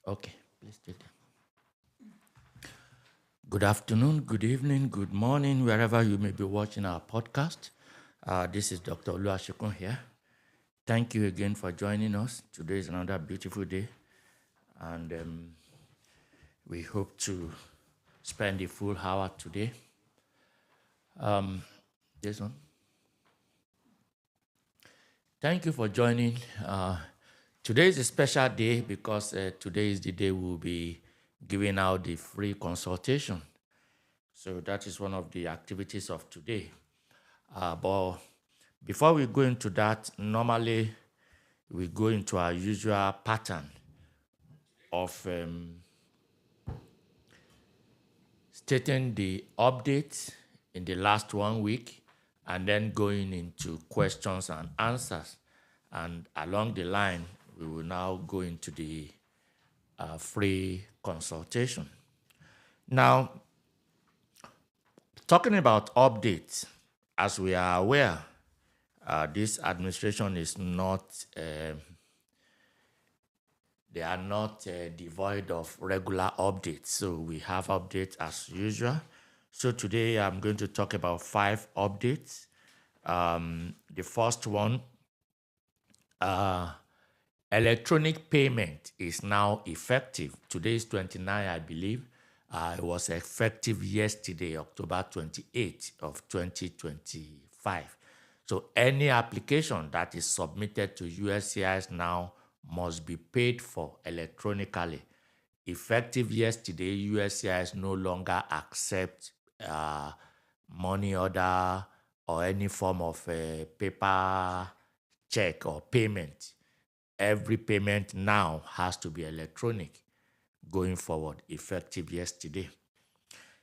Okay, please take them. Good afternoon, good evening, good morning, wherever you may be watching our podcast. This is Dr. Olu Asekun here. Thank you again for joining us. Today is another beautiful day, and we hope to spend the full hour today. This one. Thank you for joining. Today is a special day because today is the day we'll be giving out the free consultation. So that is one of the activities of today. But before we go into that, normally we go into our usual pattern of stating the updates in the last 1 week and then going into questions and answers. And along the line, we will now go into the free consultation. Now, talking about updates, as we are aware, this administration is not, they are not devoid of regular updates. So we have updates as usual. So today I'm going to talk about 5 updates. The first one, electronic payment is now effective. Today is 29, I believe. It was effective yesterday, October 28th of 2025. So any application that is submitted to USCIS now must be paid for electronically. Effective yesterday, USCIS no longer accept money order or any form of paper check or payment. Every payment now has to be electronic going forward, effective yesterday.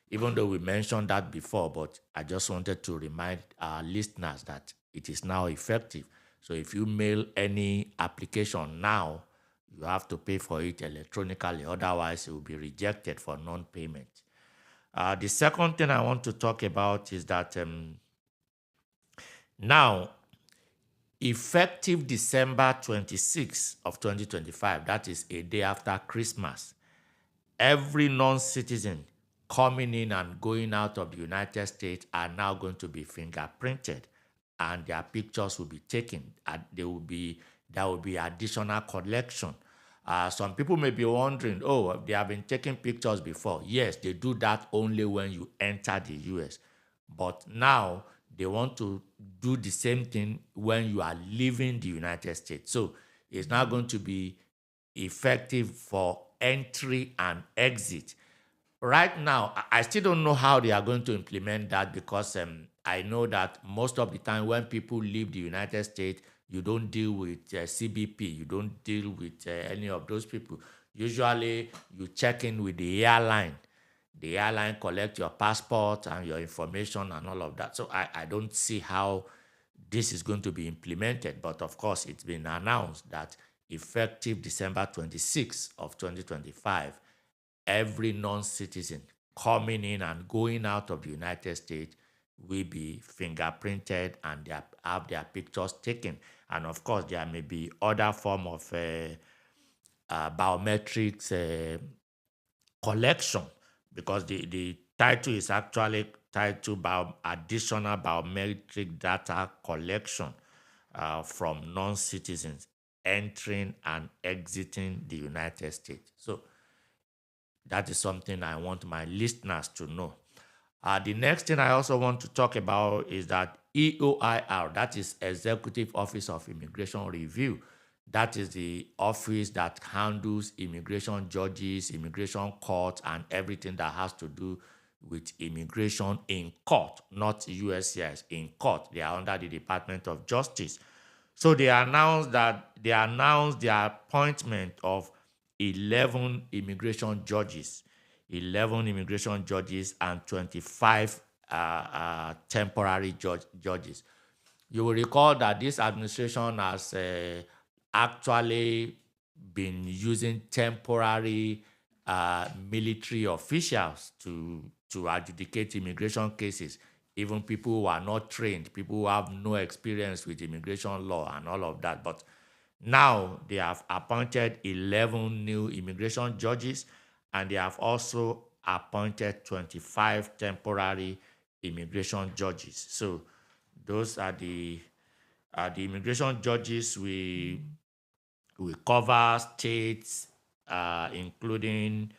Even though we mentioned that before, but I just wanted to remind our listeners that it is now effective. So if you mail any application now, you have to pay for it electronically. Otherwise, it will be rejected for non-payment. The second thing I want to talk about is that now, effective December 26th of 2025, that is a day after Christmas, every non-citizen coming in and going out of the United States are now going to be fingerprinted, and their pictures will be taken. And there will be additional collection. Some people may be wondering, oh, they have been taking pictures before. Yes, they do that only when you enter the US. But now they want to do the same thing when you are leaving the United States. So it's now going to be effective for entry and exit. Right now, I still don't know how they are going to implement that because I know that most of the time when people leave the United States, you don't deal with CBP, you don't deal with any of those people. Usually, you check in with the airline. The airline collect your passport and your information and all of that. So I don't see how this is going to be implemented. But of course, it's been announced that effective December 26th of 2025, every non-citizen coming in and going out of the United States will be fingerprinted and they have their pictures taken. And of course, there may be other form of biometrics collection because the title is actually titled Additional Biometric Data Collection from non-citizens entering and exiting the United States. So that is something I want my listeners to know. The next thing I also want to talk about is that EOIR, that is Executive Office of Immigration Review. That is the office that handles immigration judges, immigration courts, and everything that has to do with immigration in court, not USCIS, in court. They are under the Department of Justice. So they announced the appointment of 11 immigration judges, and 25 temporary judges. You will recall that this administration has actually been using temporary military officials to adjudicate immigration cases, even people who are not trained, people who have no experience with immigration law and all of that. But Now they have appointed 11 new immigration judges, and they have also appointed 25 temporary immigration judges. So those are the immigration judges. We cover states including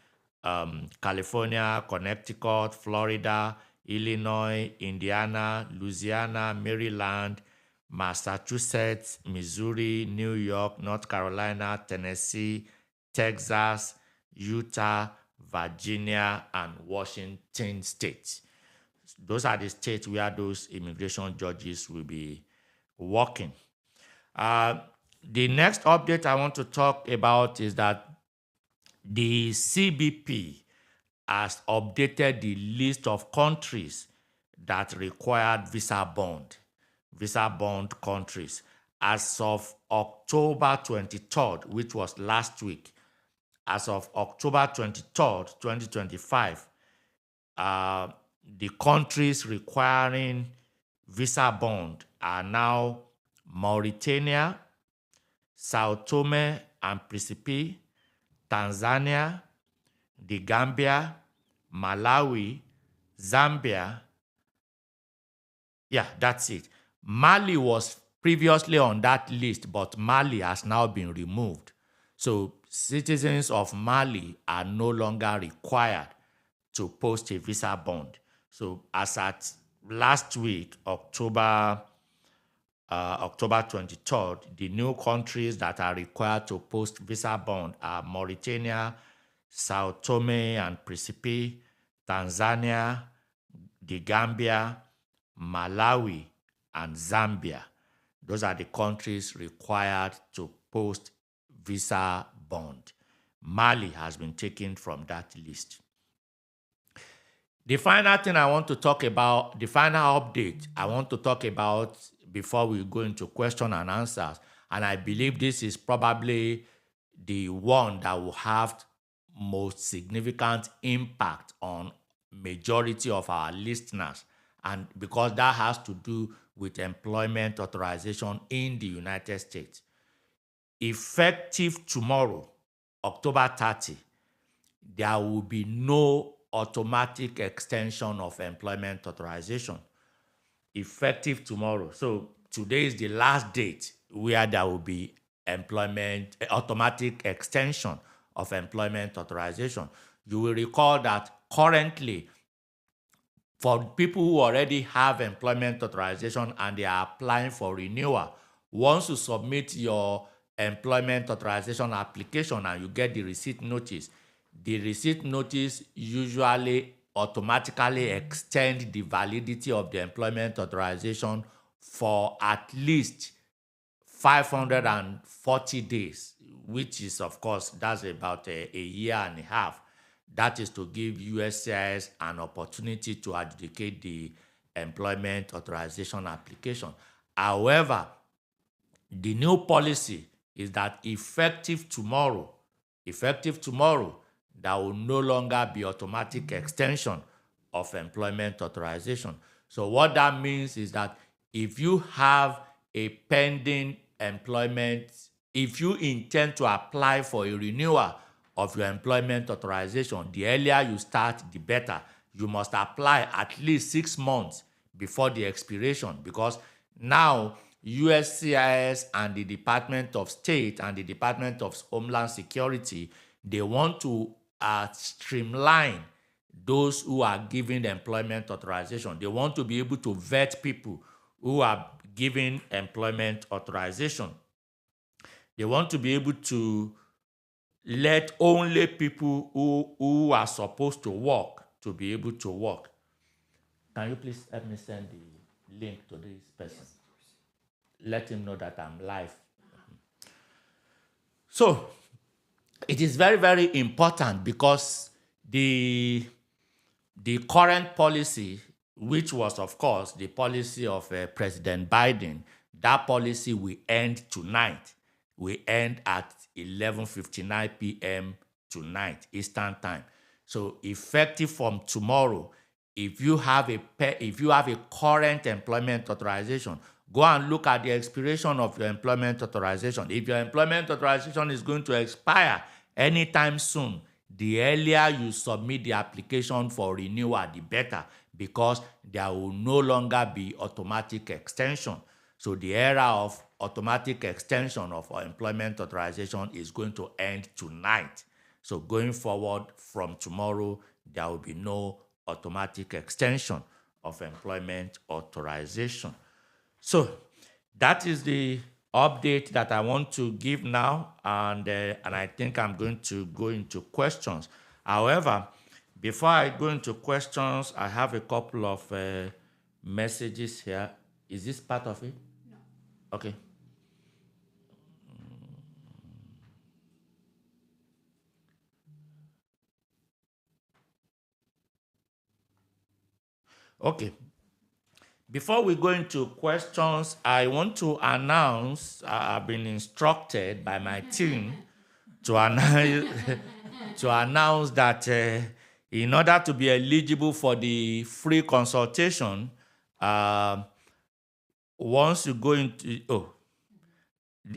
California, Connecticut, Florida, Illinois, Indiana, Louisiana, Maryland, Massachusetts, Missouri, New York, North Carolina, Tennessee, Texas, Utah, Virginia, and Washington states. Those are the states where those immigration judges will be working. The next update I want to talk about is that the CBP has updated the list of countries that required visa bond countries. As of October 23rd, which was last week, as of October 23rd, 2025, the countries requiring visa bond are now Mauritania, Sao Tome and Principe, Tanzania, the Gambia, Malawi, Zambia. Yeah, that's it. Mali was previously on that list, but Mali has now been removed. So citizens of Mali are no longer required to post a visa bond. So as at last week, October 23rd, the new countries that are required to post visa bond are Mauritania, Sao Tome and Principe, Tanzania, the Gambia, Malawi, and Zambia. Those are the countries required to post visa bond. Mali has been taken from that list. The final thing I want to talk about, the final update I want to talk about before we go into question and answers, and I believe this is probably the one that will have most significant impact on majority of our listeners, and because that has to do with employment authorization in the United States. Effective tomorrow, October 30, there will be no automatic extension of employment authorization. Effective tomorrow. So today is the last date where there will be automatic extension of employment authorization. You will recall that currently, for people who already have employment authorization and they are applying for renewal, once you submit your employment authorization application and you get the receipt notice usually automatically extend the validity of the employment authorization for at least 540 days, which is, of course, that's about a year and a half. That is to give USCIS an opportunity to adjudicate the employment authorization application. However, the new policy is that effective tomorrow, there will no longer be automatic extension of employment authorization. So what that means is that if you have a pending employment, if you intend to apply for a renewal of your employment authorization, the earlier you start, the better. You must apply at least 6 months before the expiration, because now USCIS and the Department of State and the Department of Homeland Security, they want to streamline those who are giving employment authorization. They want to be able to vet people who are giving employment authorization. They want to be able to let only people who are supposed to work to be able to work. Can you please help me send the link to this person? Let him know that I'm live. So it is very, very important, because the current policy, which was, of course, the policy of President Biden, that policy will end tonight. We end at 11:59 p.m. tonight, Eastern Time. So effective from tomorrow, if you have a current employment authorization, Go and look at the expiration of your employment authorization. If your employment authorization is going to expire anytime soon, the earlier you submit the application for renewal, the better, because there will no longer be automatic extension. So the era of automatic extension of our employment authorization is going to end tonight. So going forward from tomorrow, there will be no automatic extension of employment authorization. So that is the update that I want to give now, and I think I'm going to go into questions. However, before I go into questions, I have a couple of messages here. Is this part of it? No. Okay. Okay. Before we go into questions, I want to announce, I've been instructed by my team to announce, to announce that in order to be eligible for the free consultation, once you go into,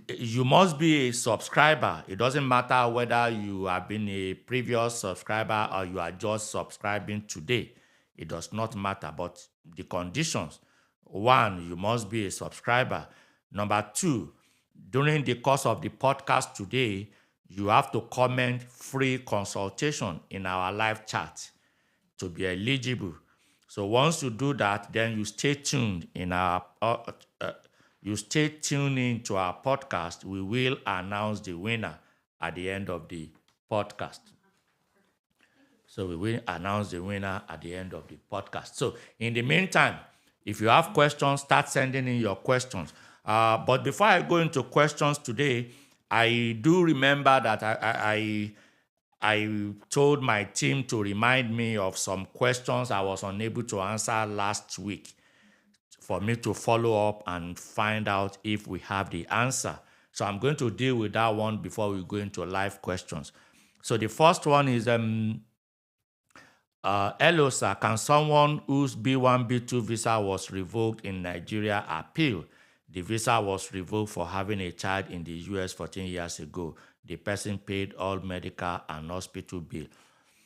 you must be a subscriber. It doesn't matter whether you have been a previous subscriber or you are just subscribing today. It does not matter, but the conditions: one, you must be a subscriber. Number two, during the course of the podcast today, you have to comment free consultation in our live chat to be eligible. So once you do that, then you stay tuned in our you stay tuned in to our podcast. We will announce the winner at the end of the podcast. So we will announce the winner at the end of the podcast. So in the meantime, if you have questions, start sending in your questions. But before I go into questions today, I do remember that I told my team to remind me of some questions I was unable to answer last week, for me to follow up and find out if we have the answer. So I'm going to deal with that one before we go into live questions. So the first one is, hello, sir. Can someone whose B1, B2 visa was revoked in Nigeria appeal? The visa was revoked for having a child in the US 14 years ago. The person paid all medical and hospital bill.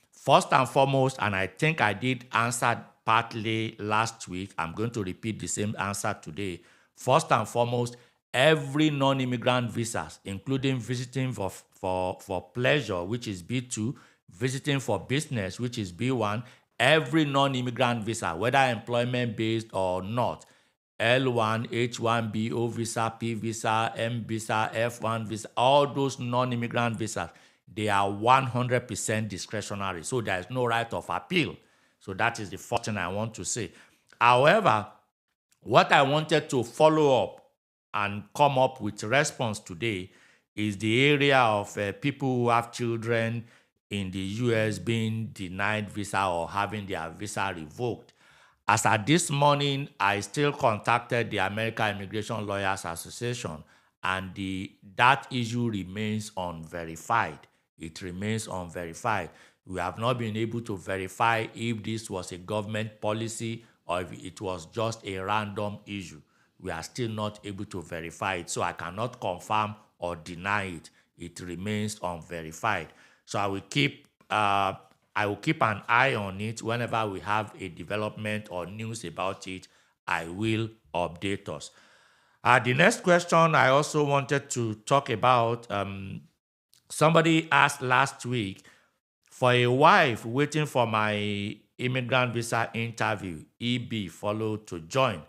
First and foremost, and I think I did answer partly last week, I'm going to repeat the same answer today. First and foremost, every non-immigrant visas, including visiting for pleasure, which is B2, visiting for business, which is B1, every non-immigrant visa, whether employment-based or not, L1, H1B, O visa, P visa, M visa, F1 visa, all those non-immigrant visas, they are 100% discretionary. So there is no right of appeal. So that is the first thing I want to say. However, what I wanted to follow up and come up with response today is the area of people who have children in the US being denied visa or having their visa revoked. As at this morning, I still contacted the American Immigration Lawyers Association, and that issue remains unverified. It remains unverified. We have not been able to verify if this was a government policy or if it was just a random issue. We are still not able to verify it, so I cannot confirm or deny it. It remains unverified. So I will keep an eye on it. Whenever we have a development or news about it, I will update us. The next question I also wanted to talk about, somebody asked last week, for a wife waiting for my immigrant visa interview, EB followed to join,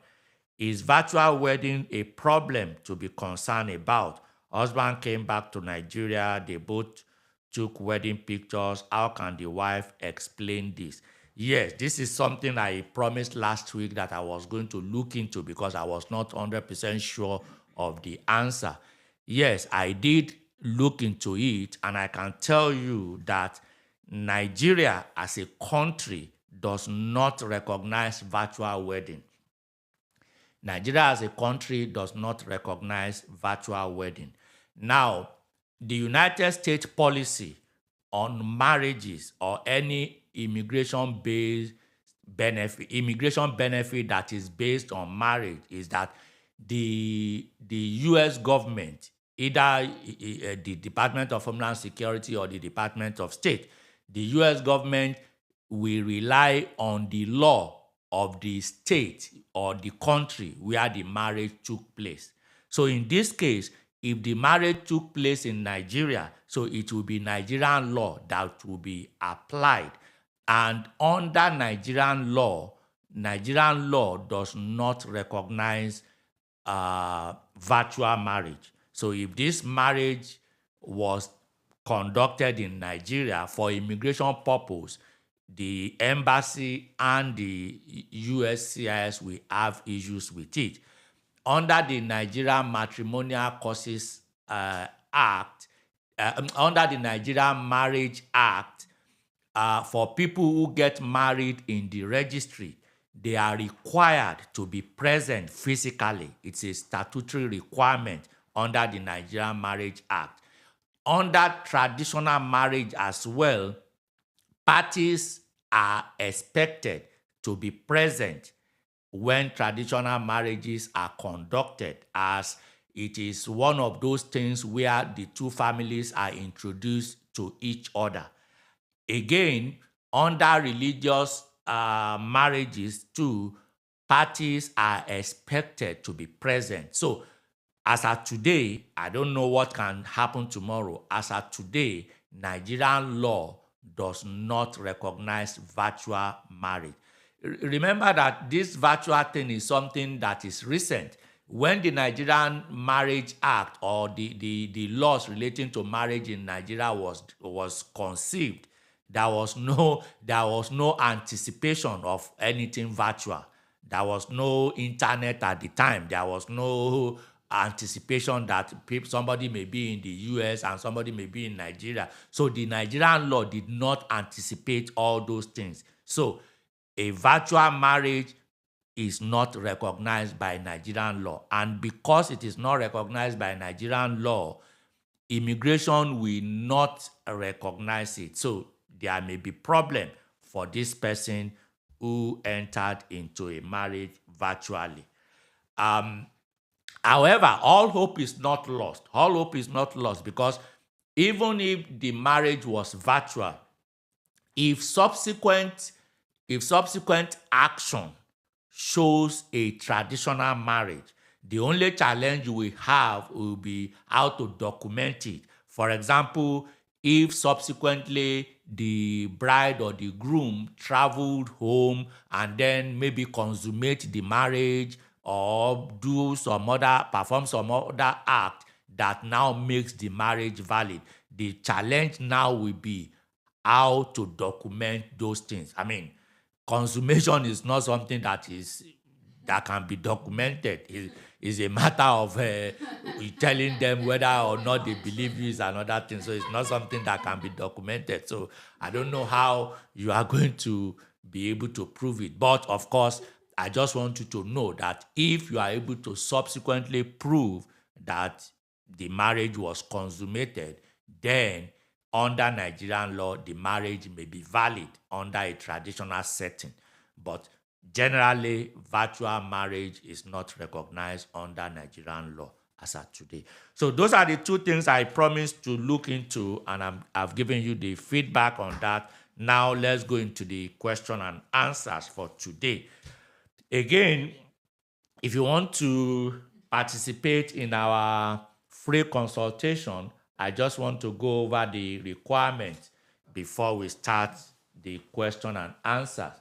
is virtual wedding a problem to be concerned about? Husband came back to Nigeria. They both took wedding pictures. How can the wife explain this? Yes, this is something I promised last week that I was going to look into because I was not 100% sure of the answer. Yes, I did look into it, and I can tell you that Nigeria as a country does not recognize virtual wedding. Nigeria as a country does not recognize virtual wedding. Now, the United States policy on marriages or any immigration benefit that is based on marriage is that the U.S. government, either the Department of Homeland Security or the Department of State, the U.S. government will rely on the law of the state or the country where the marriage took place. So in this case, if the marriage took place in Nigeria, so it will be Nigerian law that will be applied. And under Nigerian law does not recognize virtual marriage. So if this marriage was conducted in Nigeria for immigration purpose, the embassy and the USCIS will have issues with it. Under the Nigerian Matrimonial Causes Act, under the Nigerian Marriage Act, for people who get married in the registry, they are required to be present physically. It's a statutory requirement under the Nigerian Marriage Act. Under traditional marriage as well, parties are expected to be present when traditional marriages are conducted, as it is one of those things where the two families are introduced to each other. Again, under religious marriages too, parties are expected to be present. So as of today, I don't know what can happen tomorrow. As of today, Nigerian law does not recognize virtual marriage. Remember that this virtual thing is something that is recent. When the Nigerian Marriage Act or the laws relating to marriage in Nigeria was conceived, there was no anticipation of anything virtual. There was no internet at the time. There was no anticipation that somebody may be in the US and somebody may be in Nigeria. So the Nigerian law did not anticipate all those things. So a virtual marriage is not recognized by Nigerian law. And because it is not recognized by Nigerian law, immigration will not recognize it. So there may be problem for this person who entered into a marriage virtually. However, all hope is not lost. All hope is not lost, because even if the marriage was virtual, if subsequent action shows a traditional marriage, the only challenge we have will be how to document it. For example, if subsequently the bride or the groom traveled home and then maybe consummate the marriage or perform some other act that now makes the marriage valid, the challenge now will be how to document those things. I mean, consummation is not something that can be documented. It's a matter of telling them whether or not they believe you is another thing. So it's not something that can be documented. So I don't know how you are going to be able to prove it. But of course, I just want you to know that if you are able to subsequently prove that the marriage was consummated, then under Nigerian law, the marriage may be valid under a traditional setting. But generally, virtual marriage is not recognized under Nigerian law as of today. So those are the two things I promised to look into, and I've given you the feedback on that. Now let's go into the question and answers for today. Again, if you want to participate in our free consultation, I just want to go over the requirements before we start the question and answers.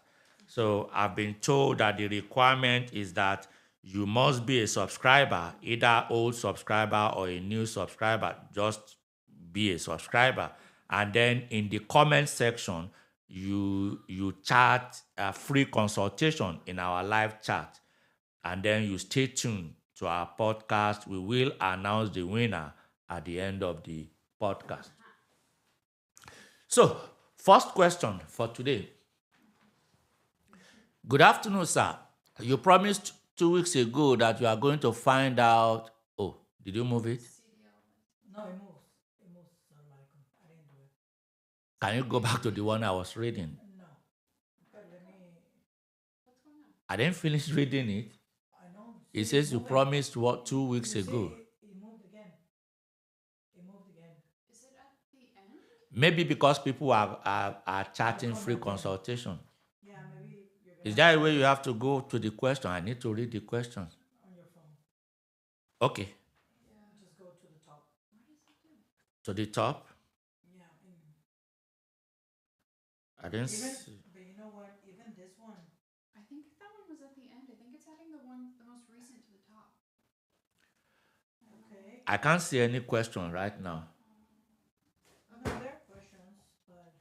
So I've been told that the requirement is that you must be a subscriber, either old subscriber or a new subscriber. Just be a subscriber. And then in the comment section, you chat a free consultation in our live chat. And then you stay tuned to our podcast. We will announce the winner at the end of the podcast. So, first question for today. Good afternoon, sir. You promised 2 weeks ago that you are going to find out. Oh, did you move it? No, it moves. It moves. I didn't do it. Can you go back to the one I was reading? No. But let me. I didn't finish reading it. I know. It says you promised what 2 weeks You see, ago. it moved again. It moved again. Is it at the end? Maybe because people are chatting free commenting. consultation. Yeah, maybe you're gonna Is there a way you have to go to the question? I need to read the question. on your phone. Okay, Yeah. Just go to the top. What does it do? to the top. Yeah, I didn't even see. but you know what? Even this one. I think that one was at the end. I think it's adding the most recent to the top. Okay. I can't see any question right now. No, there are questions, but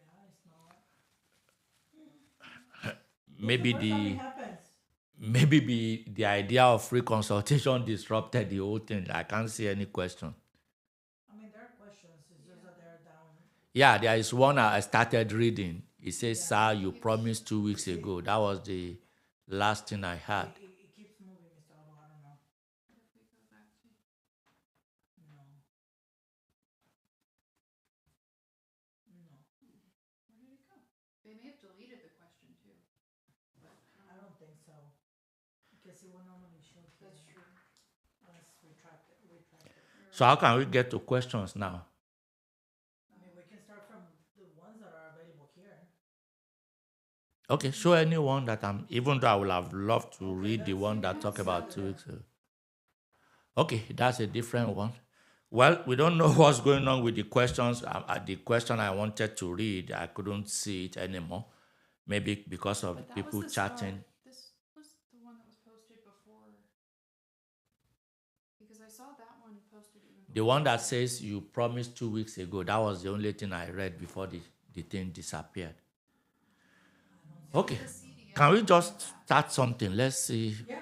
yeah, it's not. Maybe It's the first time the it happens. maybe the idea of free consultation disrupted the whole thing. I can't see any question. I mean, there are questions. It's just that they're down. Yeah, there is one I started reading. It says, Yeah. "Sir, you promised 2 weeks ago." That was the last thing I had. It keeps moving, Mr. Olu. I don't know. What if we go back to? No. No. Where did it go? They may have deleted the question too. But I don't think so. Because it will normally show here. That's true. Let's retract it. So how can we get to questions now? I mean, we can start from the ones that are available here. Okay, show anyone that even though I would have loved to read the that's one it. that talk That's about it. 2 weeks ago. Okay, that's a different one. Well, we don't know what's going on with the questions. The question I wanted to read, I couldn't see it anymore. Maybe because of But that people was the start. chatting. This was the one that was posted before. Because I saw that one posted even before. The one that says you promised 2 weeks ago, that was the only thing I read before the thing disappeared. Okay, The CDM can we one just back. start something? Let's see. Yeah.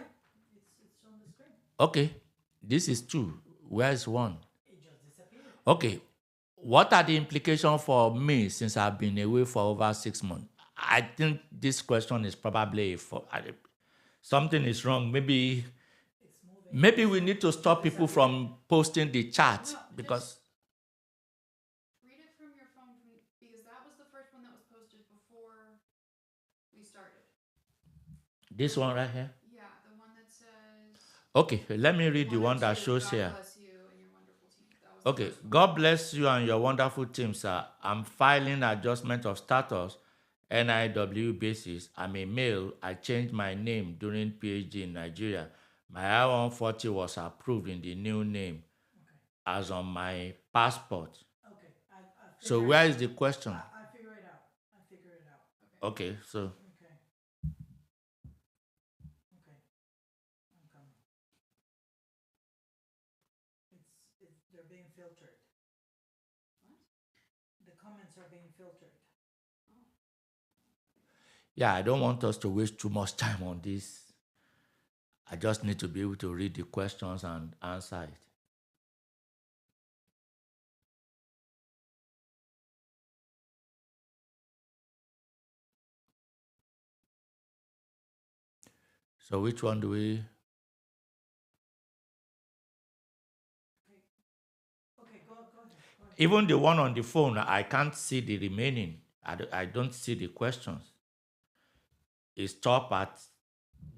It's on the screen. Okay, this is 2. Where's 1? It just disappeared. Okay, what are the implications for me since I've been away for over 6 months? I think this question is probably something is wrong. Maybe It's moving. we need to stop people from posting the chat No, because Read it from your phone because that was the first one that was posted before we started. this one right here. Yeah, the one that says. Okay, let me read the one that two, shows God here. bless you and your wonderful team. That was the Okay, first one. God bless you and your wonderful team, sir. I'm filing adjustment of status, NIW basis. I'm a male. I changed my name during PhD in Nigeria. My I-140 was approved in the new name as on my passport. Okay. So where is the question? I figure it out. Okay, so Okay. I'm coming. They're being filtered. What? The comments are being filtered. yeah, I don't want us to waste too much time on this. I just need to be able to read the questions and answer it. So which one do we? Okay, go ahead. Even the one on the phone, I can't see the remaining. I don't see the questions. It stopped at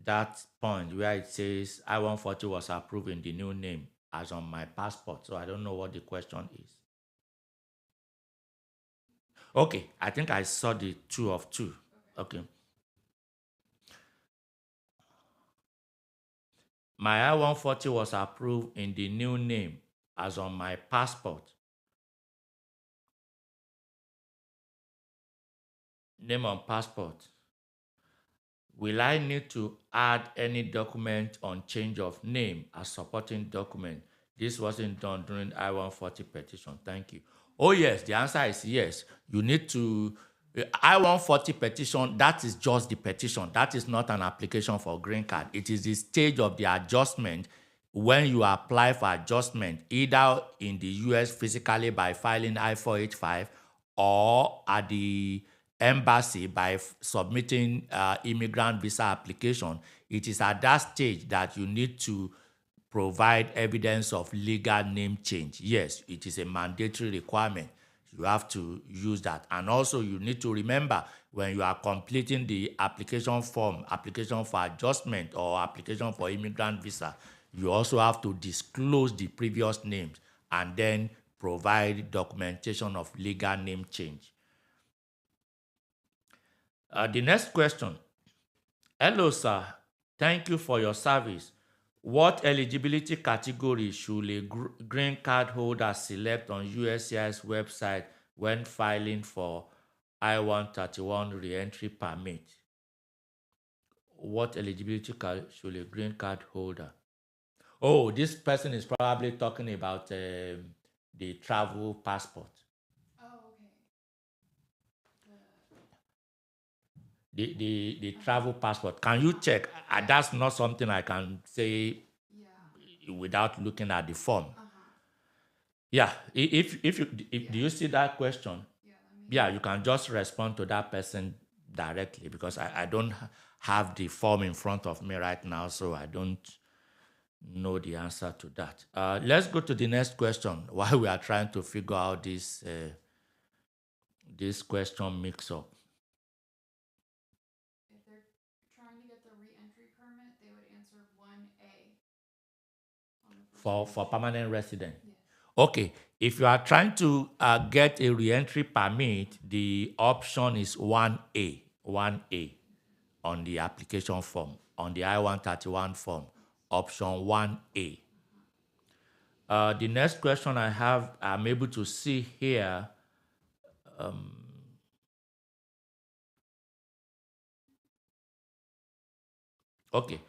that point where it says I-140 was approved in the new name as on my passport. So I don't know what the question is. Okay, I think I saw the 2 of 2. Okay. My I-140 was approved in the new name as on my passport. Name on passport. Will I need to add any document on change of name as supporting document? This wasn't done during I-140 petition. Thank you. Oh yes, the answer is yes. You need to, I-140 petition, that is just the petition. That is not an application for green card. It is the stage of the adjustment when you apply for adjustment, either in the US physically by filing I-485 or at the embassy by submitting immigrant visa application. It is at that stage that you need to provide evidence of legal name change. Yes, it is a mandatory requirement. You have to use that. And also you need to remember when you are completing the application form, application for adjustment or application for immigrant visa, you also have to disclose the previous names and then provide documentation of legal name change. The next question. Hello, sir. Thank you for your service. What eligibility category should a green card holder select on USCIS website when filing for I-131 re-entry permit? What eligibility should a green card holder? Oh, this person is probably talking about the travel passport. Oh, okay. The travel passport. Can you check? That's not something I can say without looking at the form. Yeah, if do you see that question? Yeah, you can just respond to that person directly because I don't have the form in front of me right now, so I don't know the answer to that. Let's go to the next question while we are trying to figure out this question mix-up. If they're trying to get the re-entry permit, they would answer 1A. For permanent resident? Yes. Okay, if you are trying to get a re-entry permit, the option is 1A, 1A on the application form, on the I-131 form, option 1A. The next question I have, I'm able to see here. Okay.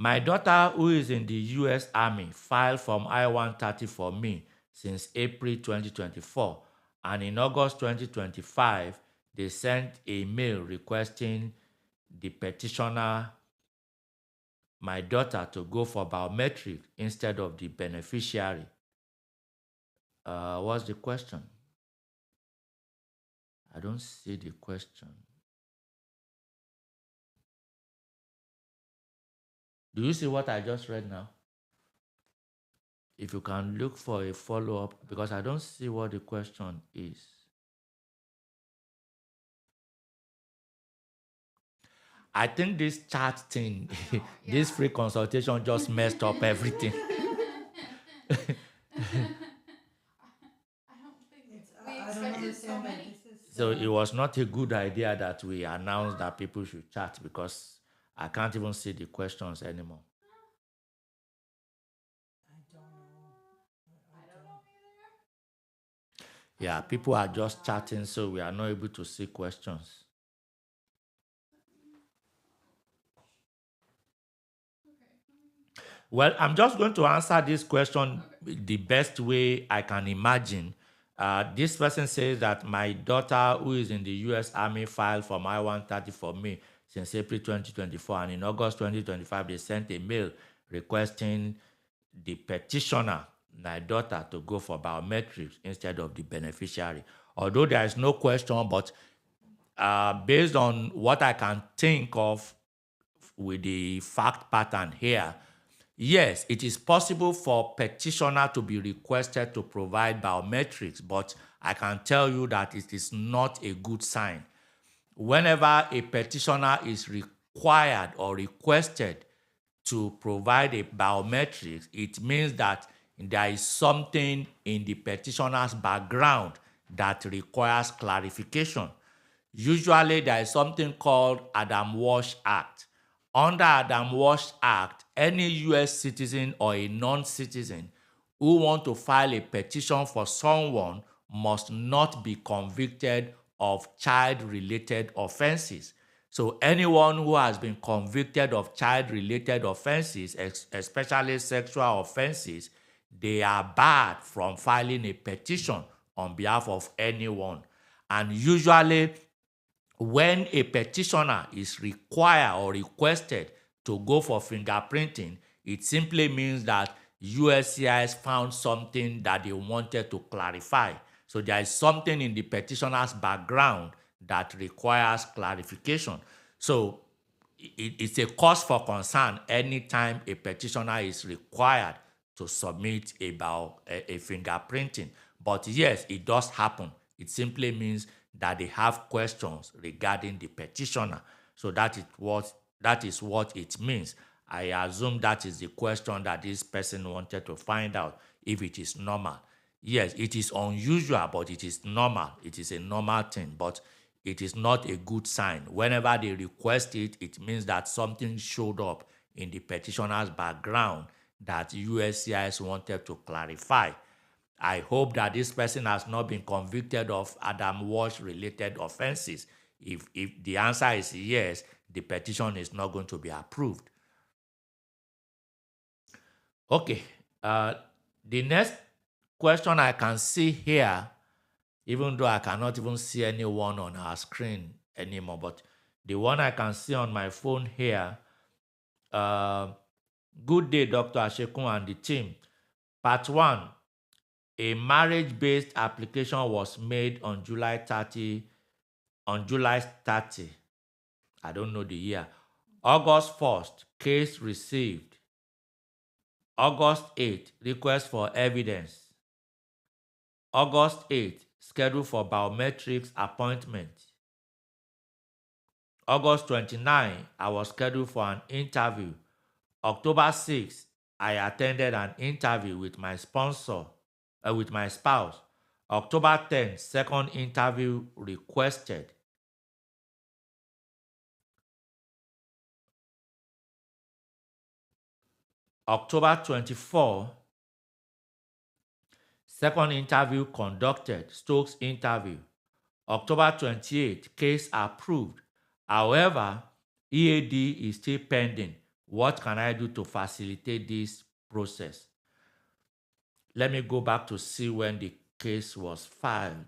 My daughter, who is in the U.S. Army, filed from I-130 for me since April 2024, and in August 2025, they sent a mail requesting the petitioner, my daughter, to go for biometrics instead of the beneficiary. What's the question? I don't see the question. Do you see what I just read now? If you can look for a follow-up, because I don't see what the question is. I think this chat thing, this free consultation just messed up everything. I don't think we expected so many. So it was not a good idea that we announced that people should chat because I can't even see the questions anymore. I don't know either. Yeah, people are just chatting, so we are not able to see questions. Well, I'm just going to answer this question the best way I can imagine. This person says that my daughter, who is in the U.S. Army, filed for my I-130 for me since April 2024, and in August 2025, they sent a mail requesting the petitioner, my daughter, to go for biometrics instead of the beneficiary. Although there is no question, but based on what I can think of with the fact pattern here, yes, it is possible for petitioner to be requested to provide biometrics, but I can tell you that it is not a good sign. Whenever a petitioner is required or requested to provide a biometrics, it means that there is something in the petitioner's background that requires clarification. Usually there is something called Adam Walsh Act. Under Adam Walsh Act, any U.S. citizen or a non-citizen who want to file a petition for someone must not be convicted of child-related offenses. So anyone who has been convicted of child-related offenses, especially sexual offenses, they are barred from filing a petition on behalf of anyone. And usually, when a petitioner is required or requested to go for fingerprinting, it simply means that USCIS found something that they wanted to clarify. So there is something in the petitioner's background that requires clarification. So it's a cause for concern anytime a petitioner is required to submit about a fingerprinting. But yes, it does happen It simply means that they have questions regarding the petitioner. So that is what it means. I assume that is the question that this person wanted to find out, if it is normal. Yes, it is unusual, but it is normal. It is a normal thing, but it is not a good sign. Whenever they request it, it means that something showed up in the petitioner's background that USCIS wanted to clarify. I hope that this person has not been convicted of Adam Walsh-related offenses. If the answer is yes, the petition is not going to be approved. Okay, the next question I can see here, even though I cannot even see anyone on our screen anymore, but the one I can see on my phone here, good day, Dr. Asekun and the team. Part 1, a marriage-based application was made on July 30. I don't know the year. August 1st, case received. August 8th, request for evidence. August 8th, schedule for biometrics appointment. August 29th, I was scheduled for an interview. October 6th, I attended an interview with my spouse. October 10th, second interview requested. October 24th, second interview conducted, Stokes interview. October 28th, case approved. However, EAD is still pending. What can I do to facilitate this process? Let me go back to see when the case was filed.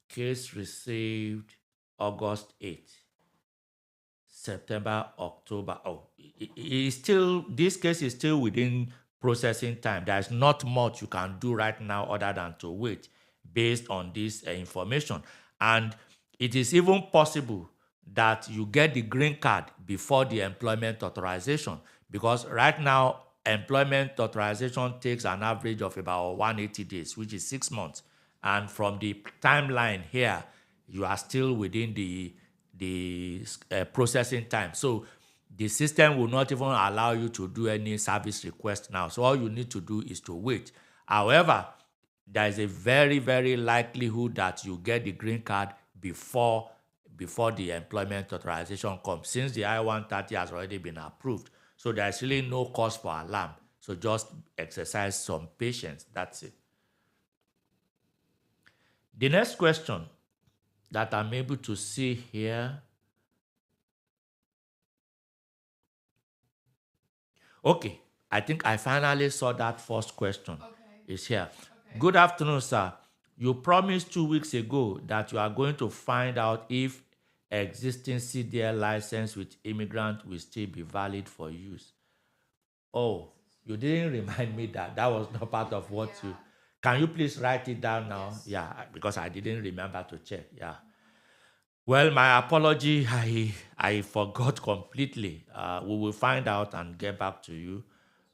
Case received August 8th. September, October. This case is still within processing time. There's not much you can do right now other than to wait based on this information. And it is even possible that you get the green card before the employment authorization, because right now employment authorization takes an average of about 180 days, which is 6 months. And from the timeline here, you are still within the processing time. So the system will not even allow you to do any service request now. So all you need to do is to wait. However, there is a very, very likelihood that you get the green card before the employment authorization comes, since the I-130 has already been approved. So there's really no cause for alarm. So just exercise some patience. That's it. The next question that I'm able to see here. Okay, I think I finally saw that first question. Okay. It's here. Okay. Good afternoon, sir. You promised 2 weeks ago that you are going to find out if existing CDL license with immigrant will still be valid for use. Oh, you didn't remind me that. That was not part of what you... Can you please write it down now? Yes. Yeah, because I didn't remember to check. Yeah. Well, my apology, I forgot completely. We will find out and get back to you.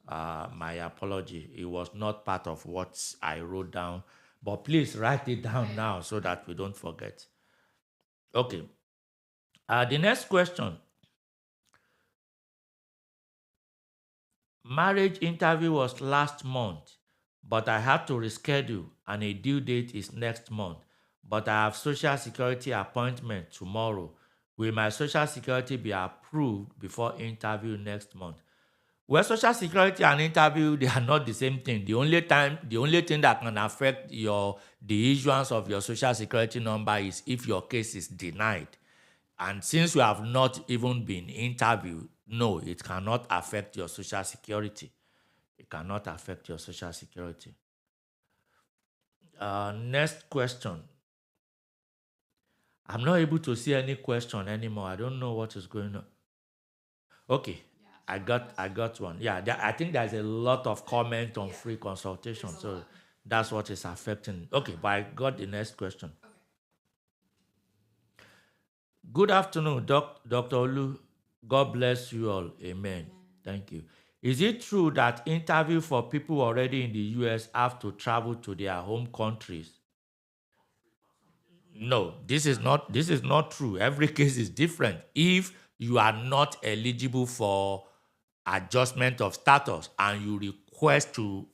My apology. It was not part of what I wrote down. But please write it down now so that we don't forget. Okay. The next question. Marriage interview was last month, but I had to reschedule and a due date is next month. But I have social security appointment tomorrow. Will my social security be approved before interview next month? Well, social security and interview, they are not the same thing. The only thing that can affect the issuance of your social security number is if your case is denied. And since you have not even been interviewed, no, it cannot affect your social security. It cannot affect your social security. Next question. I'm not able to see any question anymore. I don't know what is going on. Okay, I got one. Yeah, I think there's a lot of comment on free consultation, so that's what is affecting. Okay, but I got the next question. Okay. Good afternoon, Dr. Olu. God bless you all. Amen. Thank you. Is it true that interview for people already in the US have to travel to their home countries? No, this is not true. Every case is different. If you are not eligible for adjustment of status and you request to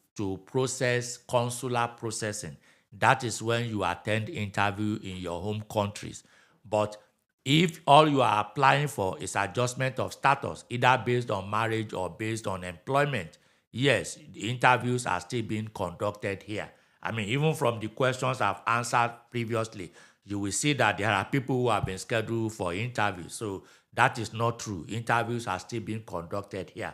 process consular processing, that is when you attend interview in your home countries. But if all you are applying for is adjustment of status, either based on marriage or based on employment, yes, the interviews are still being conducted here. I mean, even from the questions I've answered previously, you will see that there are people who have been scheduled for interviews. So that is not true. Interviews are still being conducted here.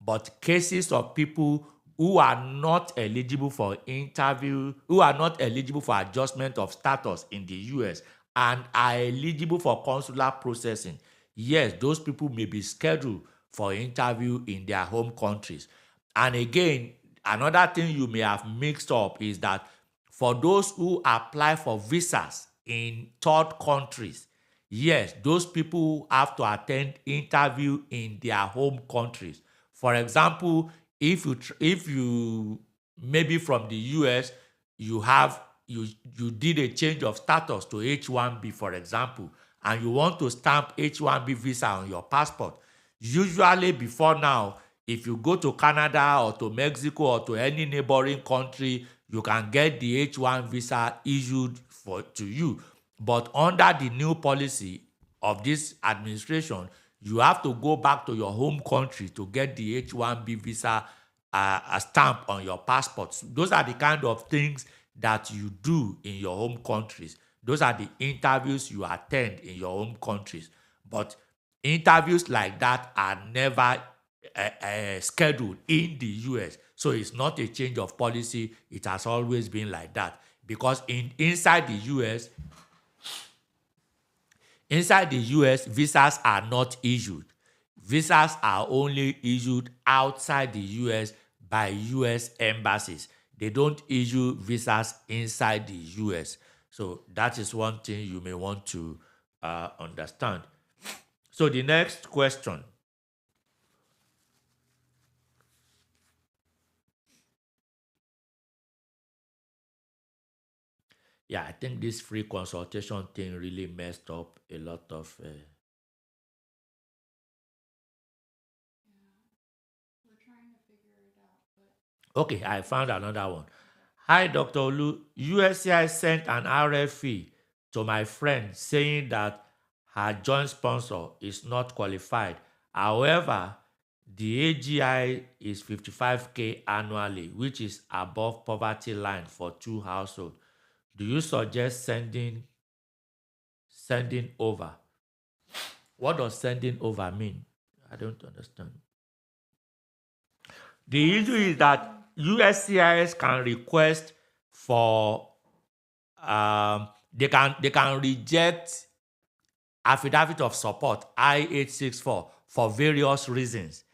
But cases of people who are not eligible for interview, who are not eligible for adjustment of status in the US and are eligible for consular processing, yes, those people may be scheduled for interview in their home countries. And again, another thing you may have mixed up is that for those who apply for visas in third countries, yes, those people have to attend interview in their home countries. For example, if you maybe from the US, you did a change of status to H1B, for example, and you want to stamp H1B visa on your passport. Usually before now, if you go to Canada or to Mexico or to any neighboring country, you can get the H1 visa issued to you. But under the new policy of this administration, you have to go back to your home country to get the H1B visa a stamp on your passport. Those are the kind of things that you do in your home countries. Those are the interviews you attend in your home countries. But interviews like that are never scheduled in the US. So it's not a change of policy. It has always been like that. Because inside the US, visas are not issued. Visas are only issued outside the US by US embassies. They don't issue visas inside the US. So that is one thing you may want to understand. So the next question. Yeah, I think this free consultation thing really messed up a lot of. We're trying to figure it out, but Okay, I found another one. Hi, Dr. Olu. USCI sent an RFE to my friend saying that her joint sponsor is not qualified. However, the AGI is 55K annually, which is above poverty line for two households. Do you suggest sending over? What does sending over mean? I don't understand. The issue is that USCIS can request for they can reject affidavit of support I-864 for various reasons.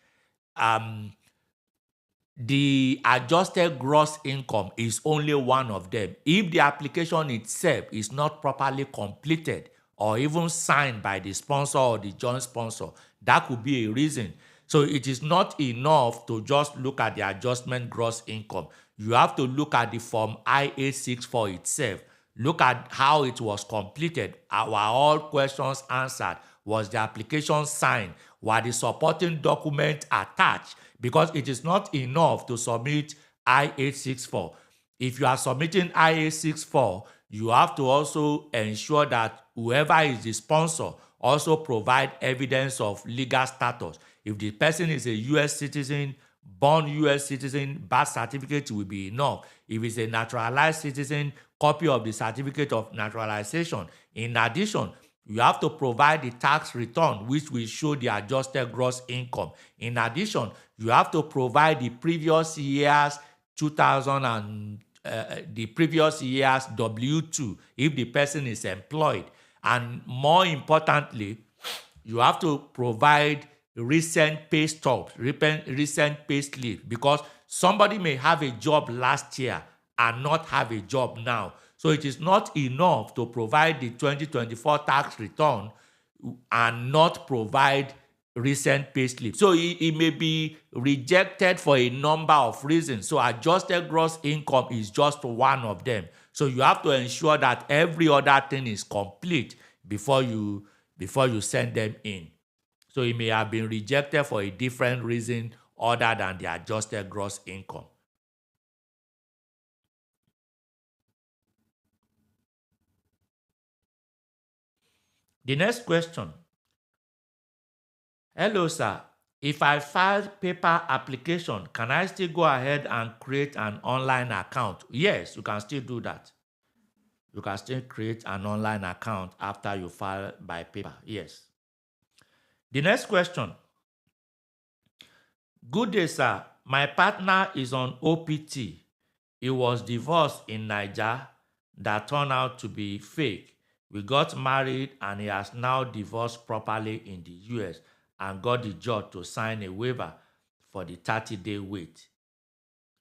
The adjusted gross income is only one of them. If the application itself is not properly completed or even signed by the sponsor or the joint sponsor, that could be a reason. So it is not enough to just look at the adjustment gross income. You have to look at the form I-864 itself. Look at how it was completed. Were all questions answered? Was the application signed? Were the supporting documents attached? Because it is not enough to submit I-864. If you are submitting I-864, you have to also ensure that whoever is the sponsor also provide evidence of legal status. If the person is a U.S. citizen, born U.S. citizen, birth certificate will be enough. If it's a naturalized citizen, copy of the certificate of naturalization. In addition, you have to provide the tax return, which will show the adjusted gross income. In addition, you have to provide the previous year's 2000 and the previous year's W-2 if the person is employed. And more importantly, you have to provide recent pay stubs, recent pay slip, because somebody may have a job last year and not have a job now. So it is not enough to provide the 2024 tax return and not provide recent payslip. So it may be rejected for a number of reasons. So adjusted gross income is just one of them. So you have to ensure that every other thing is complete before you send them in. So it may have been rejected for a different reason other than the adjusted gross income. The next question. Hello, sir. If I file paper application, can I still go ahead and create an online account? Yes, you can still do that. You can still create an online account after you file by paper. Yes. The next question. Good day, sir. My partner is on OPT. He was divorced in Niger that turned out to be fake. We got married and he has now divorced properly in the US and got the judge to sign a waiver for the 30-day wait.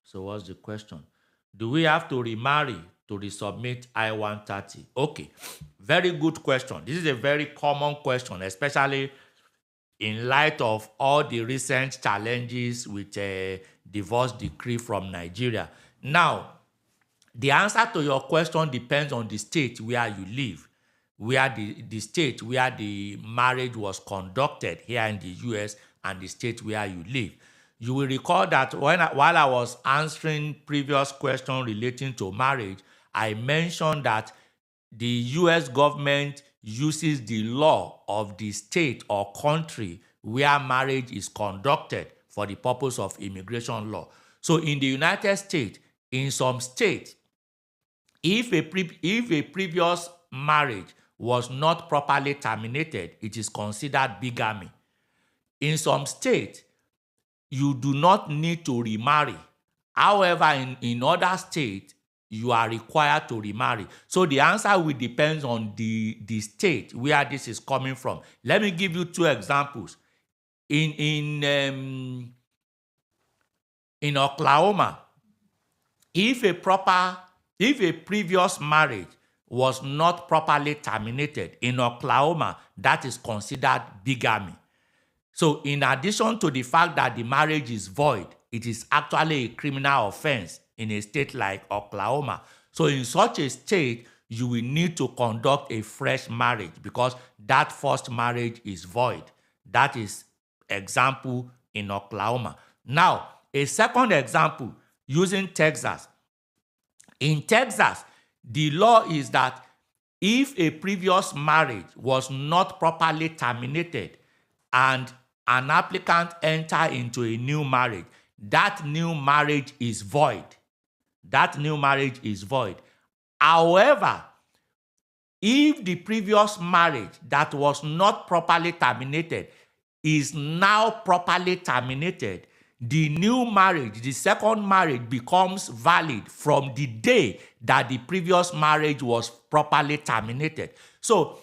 So what's the question? Do we have to remarry to resubmit I-130? Okay, very good question. This is a very common question, especially in light of all the recent challenges with a divorce decree from Nigeria. Now, the answer to your question depends on the state where you live, where the state where the marriage was conducted here in the US and the state where you live. You will recall that while I was answering previous question relating to marriage, I mentioned that the US government uses the law of the state or country where marriage is conducted for the purpose of immigration law. So in the United States, in some states, if a previous marriage was not properly terminated, it is considered bigamy. In some states, you do not need to remarry. However, in other states, you are required to remarry. So the answer will depend on the state where this is coming from. Let me give you two examples. In Oklahoma, if a previous marriage was not properly terminated in Oklahoma, that is considered bigamy. So in addition to the fact that the marriage is void, it is actually a criminal offense in a state like Oklahoma. So in such a state, you will need to conduct a fresh marriage because that first marriage is void. That is example in Oklahoma. Now, a second example using Texas. In Texas, the law is that if a previous marriage was not properly terminated and an applicant enter into a new marriage, that new marriage is void. That new marriage is void. However, if the previous marriage that was not properly terminated is now properly terminated, the new marriage, the second marriage, becomes valid from the day that the previous marriage was properly terminated. So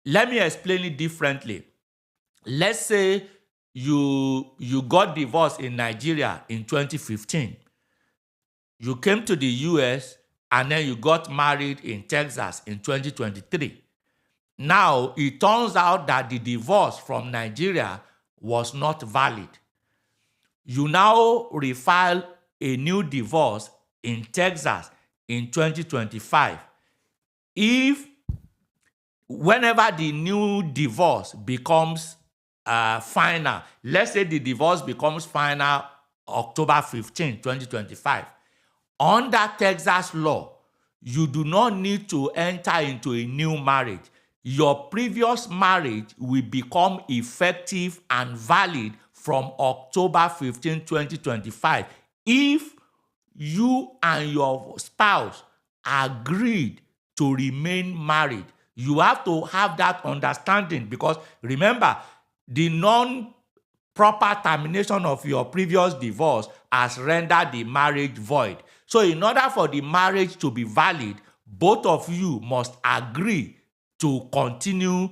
let me explain it differently. Let's say you got divorced in Nigeria in 2015. You came to the US and then you got married in Texas in 2023. Now, it turns out that the divorce from Nigeria was not valid. You now refile a new divorce in Texas in 2025. Whenever the new divorce becomes final, let's say the divorce becomes final October 15, 2025, under Texas law, you do not need to enter into a new marriage. Your previous marriage will become effective and valid from October 15, 2025, if you and your spouse agreed to remain married. You have to have that understanding because remember, the non-proper termination of your previous divorce has rendered the marriage void. So in order for the marriage to be valid, both of you must agree to continue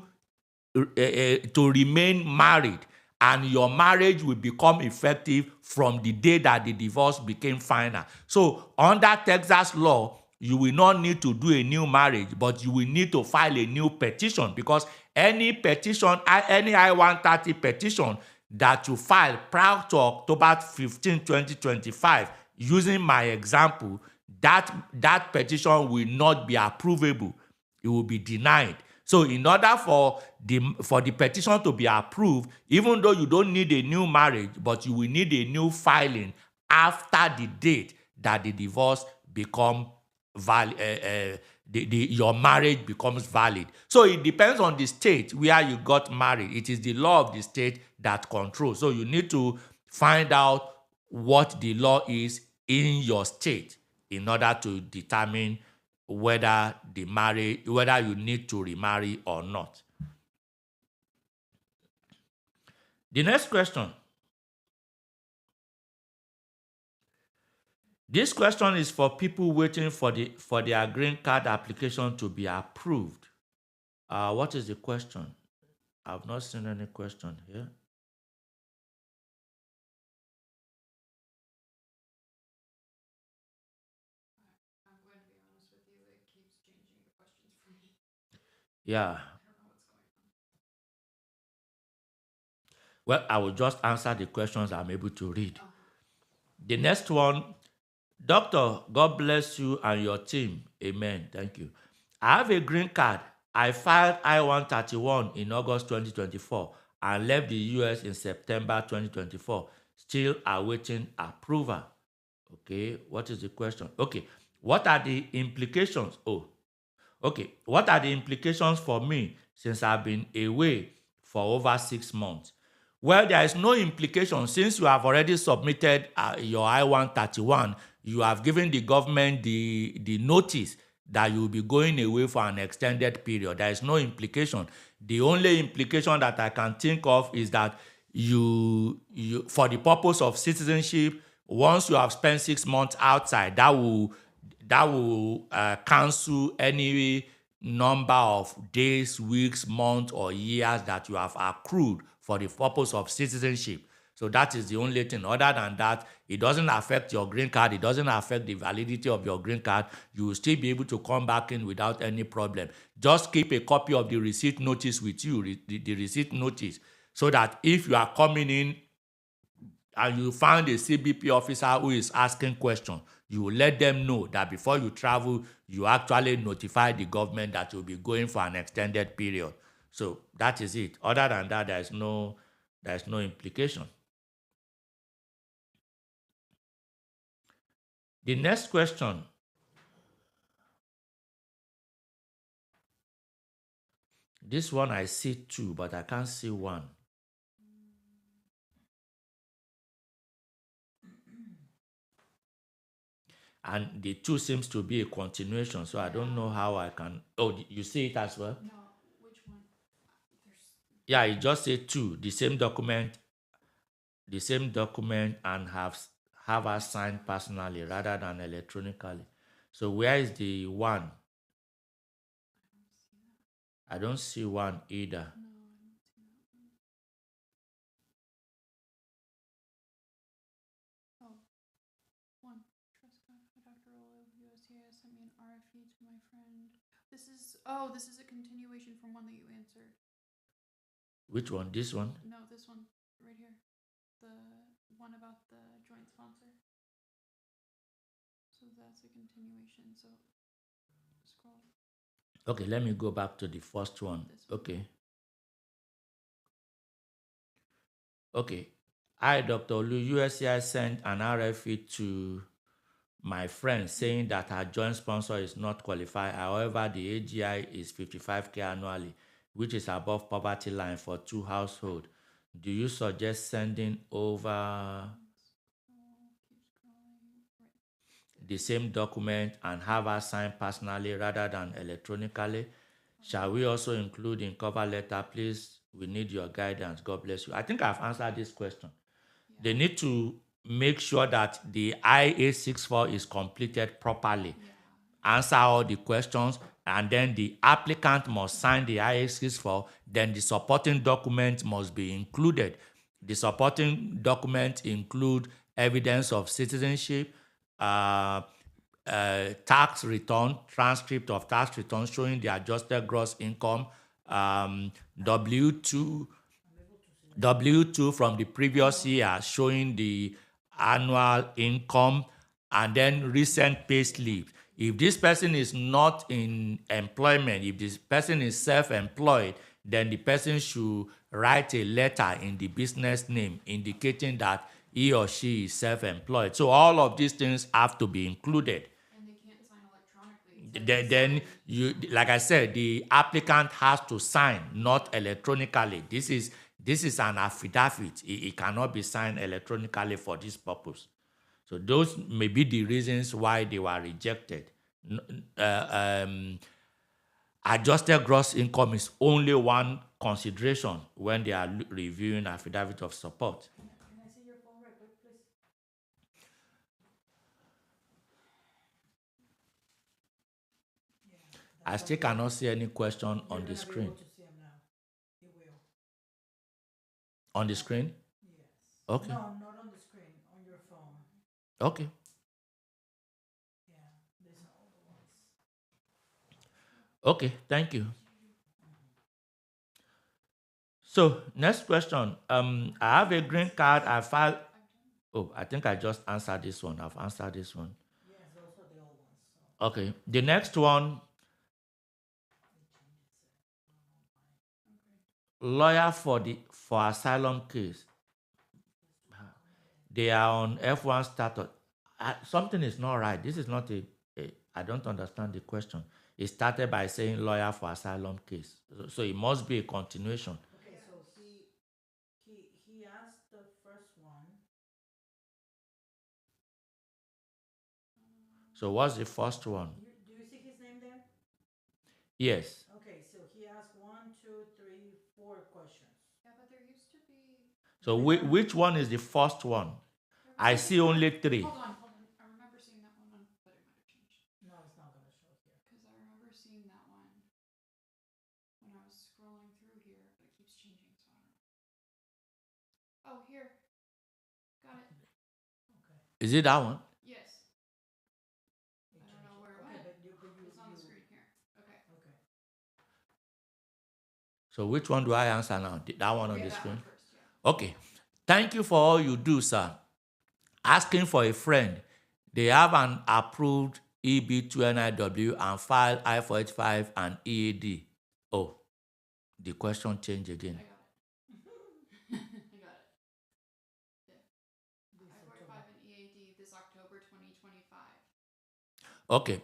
to remain married, and your marriage will become effective from the day that the divorce became final. So under Texas law, you will not need to do a new marriage, but you will need to file a new petition because any petition, any I-130 petition that you file prior to October 15, 2025, using my example, that petition will not be approvable. It will be denied. So in order for the petition to be approved, even though you don't need a new marriage, but you will need a new filing after the date that the divorce become valid, your marriage becomes valid. So it depends on the state where you got married. It is the law of the state that controls. So you need to find out what the law is in your state in order to determine whether you need to remarry or not. The next question. This question is for people waiting for their green card application to be approved. What is the question? I've not seen any question here. I'm going to be honest with you, it keeps changing the questions for me. Yeah. I don't know what's going on. Well, I will just answer the questions I'm able to read. The next one, Doctor, God bless you and your team. Amen. Thank you. I have a green card. I filed I-131 in August 2024 and left the US in September 2024. Still awaiting approval. Okay, what is the question? Okay, what are the implications? What are the implications for me since I've been away for over 6 months? Well, there is no implication since you have already submitted your I-131. You have given the government the notice that you will be going away for an extended period. There is no implication. The only implication that I can think of is that you for the purpose of citizenship, once you have spent 6 months outside, that will cancel any number of days, weeks, months, or years that you have accrued for the purpose of citizenship. So that is the only thing. Other than that, it doesn't affect your green card. It doesn't affect the validity of your green card. You will still be able to come back in without any problem. Just keep a copy of the receipt notice with you, the receipt notice, so that if you are coming in and you find a CBP officer who is asking questions, you will let them know that before you travel, you actually notify the government that you'll be going for an extended period. So that is it. Other than that, there's no implication. The next question. This one I see two, but I can't see one. And the two seems to be a continuation, so I don't know how I can. Oh, you see it as well? No, which one? Yeah, it just say two, the same document, and have us signed personally rather than electronically. So where is the one? I don't see one either. No, I don't see that one. Oh, one. Trust God, Dr. Olu sent me an RFE to my friend. This is a continuation from one that you answered. Which one? This one? No, this one right here. The one about the joint sponsor. So that's a continuation. So scroll. Okay, let me go back to the first one. Okay. Okay. I, Dr. Olu, USCI sent an RFE to my friend saying that her joint sponsor is not qualified. However, the AGI is 55K annually, which is above poverty line for 2 households. Do you suggest sending over the same document and have her sign personally rather than electronically? Shall we also include in cover letter? Please, we need your guidance. God bless you. I think I've answered this question. Yeah. They need to make sure that the IA64 is completed properly. Yeah. Answer all the questions, and then the applicant must sign the IA64. Then the supporting document must be included. The supporting documents include evidence of citizenship, tax return, transcript of tax return showing the adjusted gross income, W2 W2 from the previous year showing the annual income, and then recent pay slip. If this person is not in employment, if this person is self-employed, then the person should write a letter in the business name indicating that he or she is self-employed. So all of these things have to be included. And they can't sign electronically. Then you, like I said, the applicant has to sign, not electronically. This is an affidavit. It cannot be signed electronically for this purpose. So those may be the reasons why they were rejected. Adjusted gross income is only one consideration when they are reviewing affidavit of support. Can I see your phone right quick, please? I still cannot see any question on the screen. Able to see him now. You will. On the screen? Yes. Okay. No, not on the screen. On your phone. Okay. Yeah. These are all the ones. Okay, thank you. So next question. I have a green card. I filed. Oh, I think I just answered this one. I've answered this one. Yes, those are the old ones. So Okay. The next one. Lawyer for asylum case. They are on F1 status. Something is not right. This is not I don't understand the question. It started by saying lawyer for asylum case. So it must be a continuation. okay, so he asked the first one. So what's the first one? Do you see his name there? Yes. Okay, so he asked 1, 2, 3, 4 questions. Yeah, but there used to be. So which one is the first one? I see only 3. Hold on. I remember seeing that one, but it might have changed. No, it's not going to show here. Because I remember seeing that one when I was scrolling through here, but it keeps changing, so I don't know. Oh, here. Got it. Okay. Is it that one? Yes. I don't know where it went. But It's on the screen here. Okay. Okay. So which one do I answer now? That one on the that screen? one first, yeah. Okay. Thank you for all you do, sir. Asking for a friend. They have an approved EB2NIW and file I-485 and EAD. Oh, the question changed again. I got it. I got it. Yeah. I-45 and EAD this October 2025. Okay.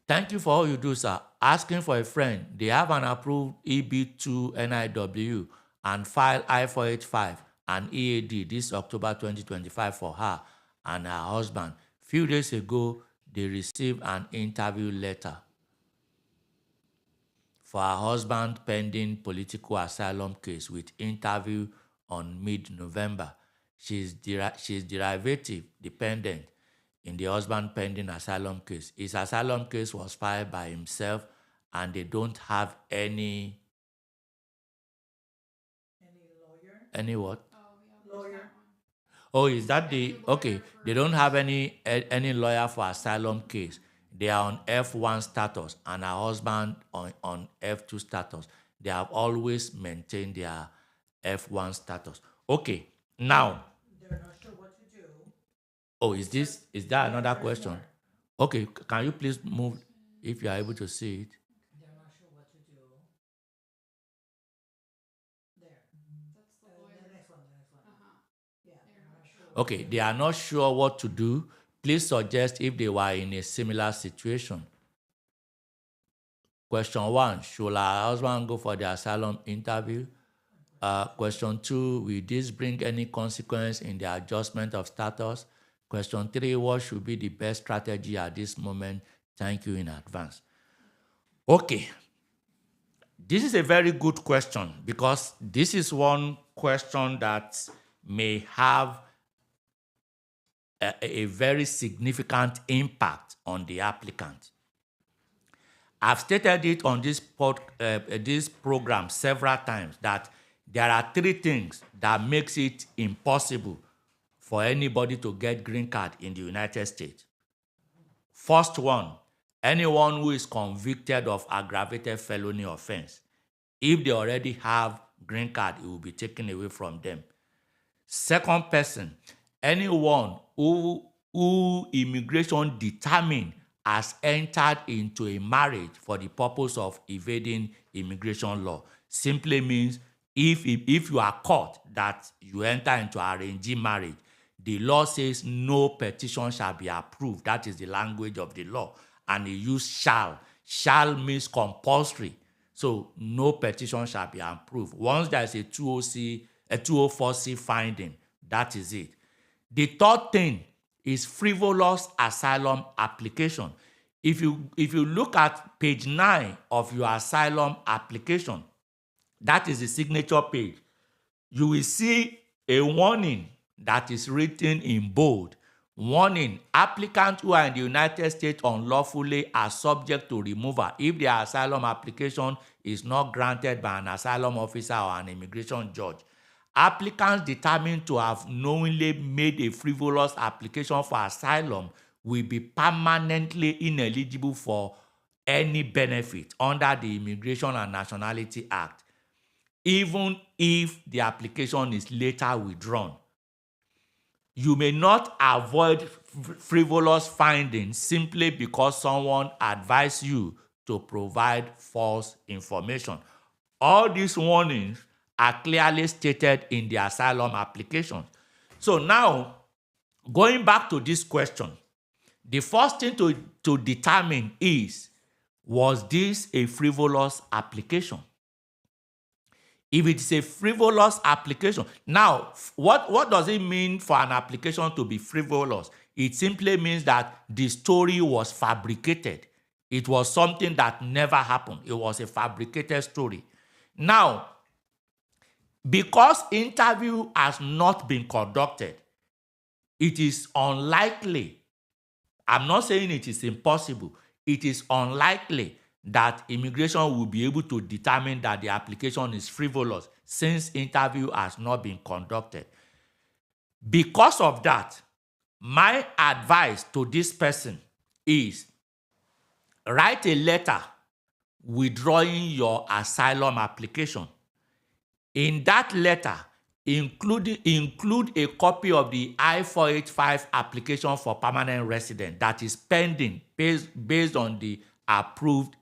Thank you for all you do, sir. Asking for a friend. They have an approved EB2NIW and file I-485 and EAD this October 2025 for her and her husband. Few days ago, they received an interview letter for her husband pending political asylum case with interview on mid-November. She's derivative dependent in the husband pending asylum case. His asylum case was filed by himself and they don't have any lawyer? Any what? Oh, yeah. Lawyer. That one. Oh, is that the okay? They don't have any lawyer for asylum case. They are on F1 status and her husband on F2 status. They have always maintained their F1 status. Okay, now. They're not sure what to do. Oh, is that another question? Okay, can you please move if you are able to see it? They're not sure what to do. There. That's the lawyer. The next one. Uh-huh. Yeah, they're not sure. Okay, they are not sure what to do. Please suggest if they were in a similar situation. Question 1, should her husband go for the asylum interview? Question 2, will this bring any consequence in the adjustment of status? Question 3, what should be the best strategy at this moment? Thank you in advance. Okay. This is a very good question because this is one question that may have a very significant impact on the applicant. I've stated it on this program several times that there are 3 things that makes it impossible for anybody to get green card in the United States. First one, anyone who is convicted of aggravated felony offense. If they already have green card, it will be taken away from them. Second person, anyone who immigration determine has entered into a marriage for the purpose of evading immigration law. Simply means if you are caught that you enter into arranged marriage, the law says no petition shall be approved. That is the language of the law. And it use shall. Shall means compulsory. So no petition shall be approved. Once there is a 204C finding, that is it. The third thing is frivolous asylum application. If you look at page 9 of your asylum application, that is the signature page, you will see a warning that is written in bold. Warning, applicants who are in the United States unlawfully are subject to removal if their asylum application is not granted by an asylum officer or an immigration judge. Applicants determined to have knowingly made a frivolous application for asylum will be permanently ineligible for any benefit under the Immigration and Nationality Act, even if the application is later withdrawn. You may not avoid frivolous findings simply because someone advised you to provide false information. All these warnings are clearly stated in the asylum application. So now, going back to this question, the first thing to determine is, was this a frivolous application? If it is a frivolous application, now, what does it mean for an application to be frivolous? It simply means that the story was fabricated. It was something that never happened. It was a fabricated story. Now, because interview has not been conducted, it is unlikely, I'm not saying it is impossible, it is unlikely that immigration will be able to determine that the application is frivolous since interview has not been conducted. Because of that, my advice to this person is write a letter withdrawing your asylum application. In that letter, include a copy of the I-485 application for permanent resident that is pending based on the approved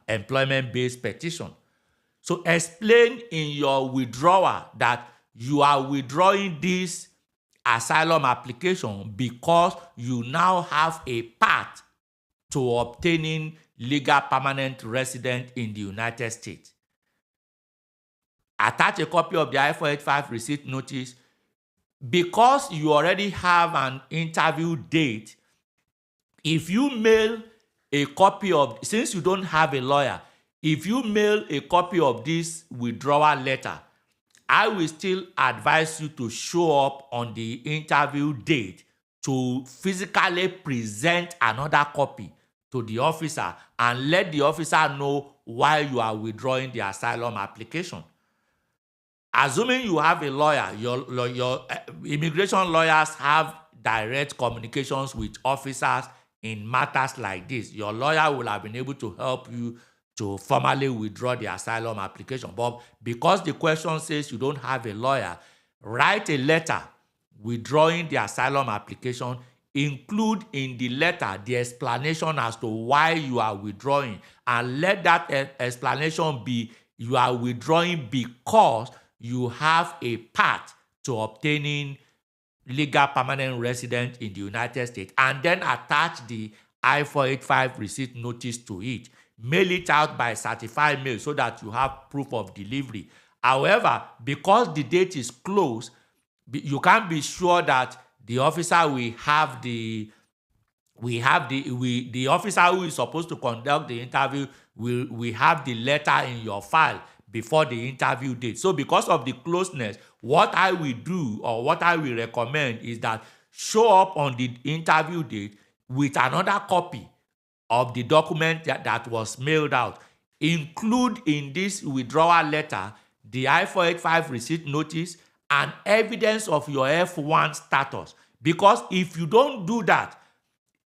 employment-based petition. So explain in your withdrawal that you are withdrawing this asylum application because you now have a path to obtaining legal permanent resident in the United States. Attach a copy of the I-485 receipt notice. Because you already have an interview date, if you mail a copy of, since you don't have a lawyer, if you mail a copy of this withdrawal letter, I will still advise you to show up on the interview date to physically present another copy to the officer and let the officer know why you are withdrawing the asylum application. Assuming you have a lawyer, your immigration lawyers have direct communications with officers in matters like this. Your lawyer will have been able to help you to formally withdraw the asylum application. But because the question says you don't have a lawyer, write a letter withdrawing the asylum application. Include in the letter the explanation as to why you are withdrawing, and let that explanation be you are withdrawing because you have a path to obtaining legal permanent resident in the United States, and then attach the I-485 receipt notice to it. Mail it out by certified mail so that you have proof of delivery. However, because the date is closed, you can't be sure that the officer will have the officer who is supposed to conduct the interview will have the letter in your file before the interview date. So because of the closeness, what I will do or what I will recommend is that show up on the interview date with another copy of the document that was mailed out. Include in this withdrawal letter the I-485 receipt notice and evidence of your F1 status. Because if you don't do that,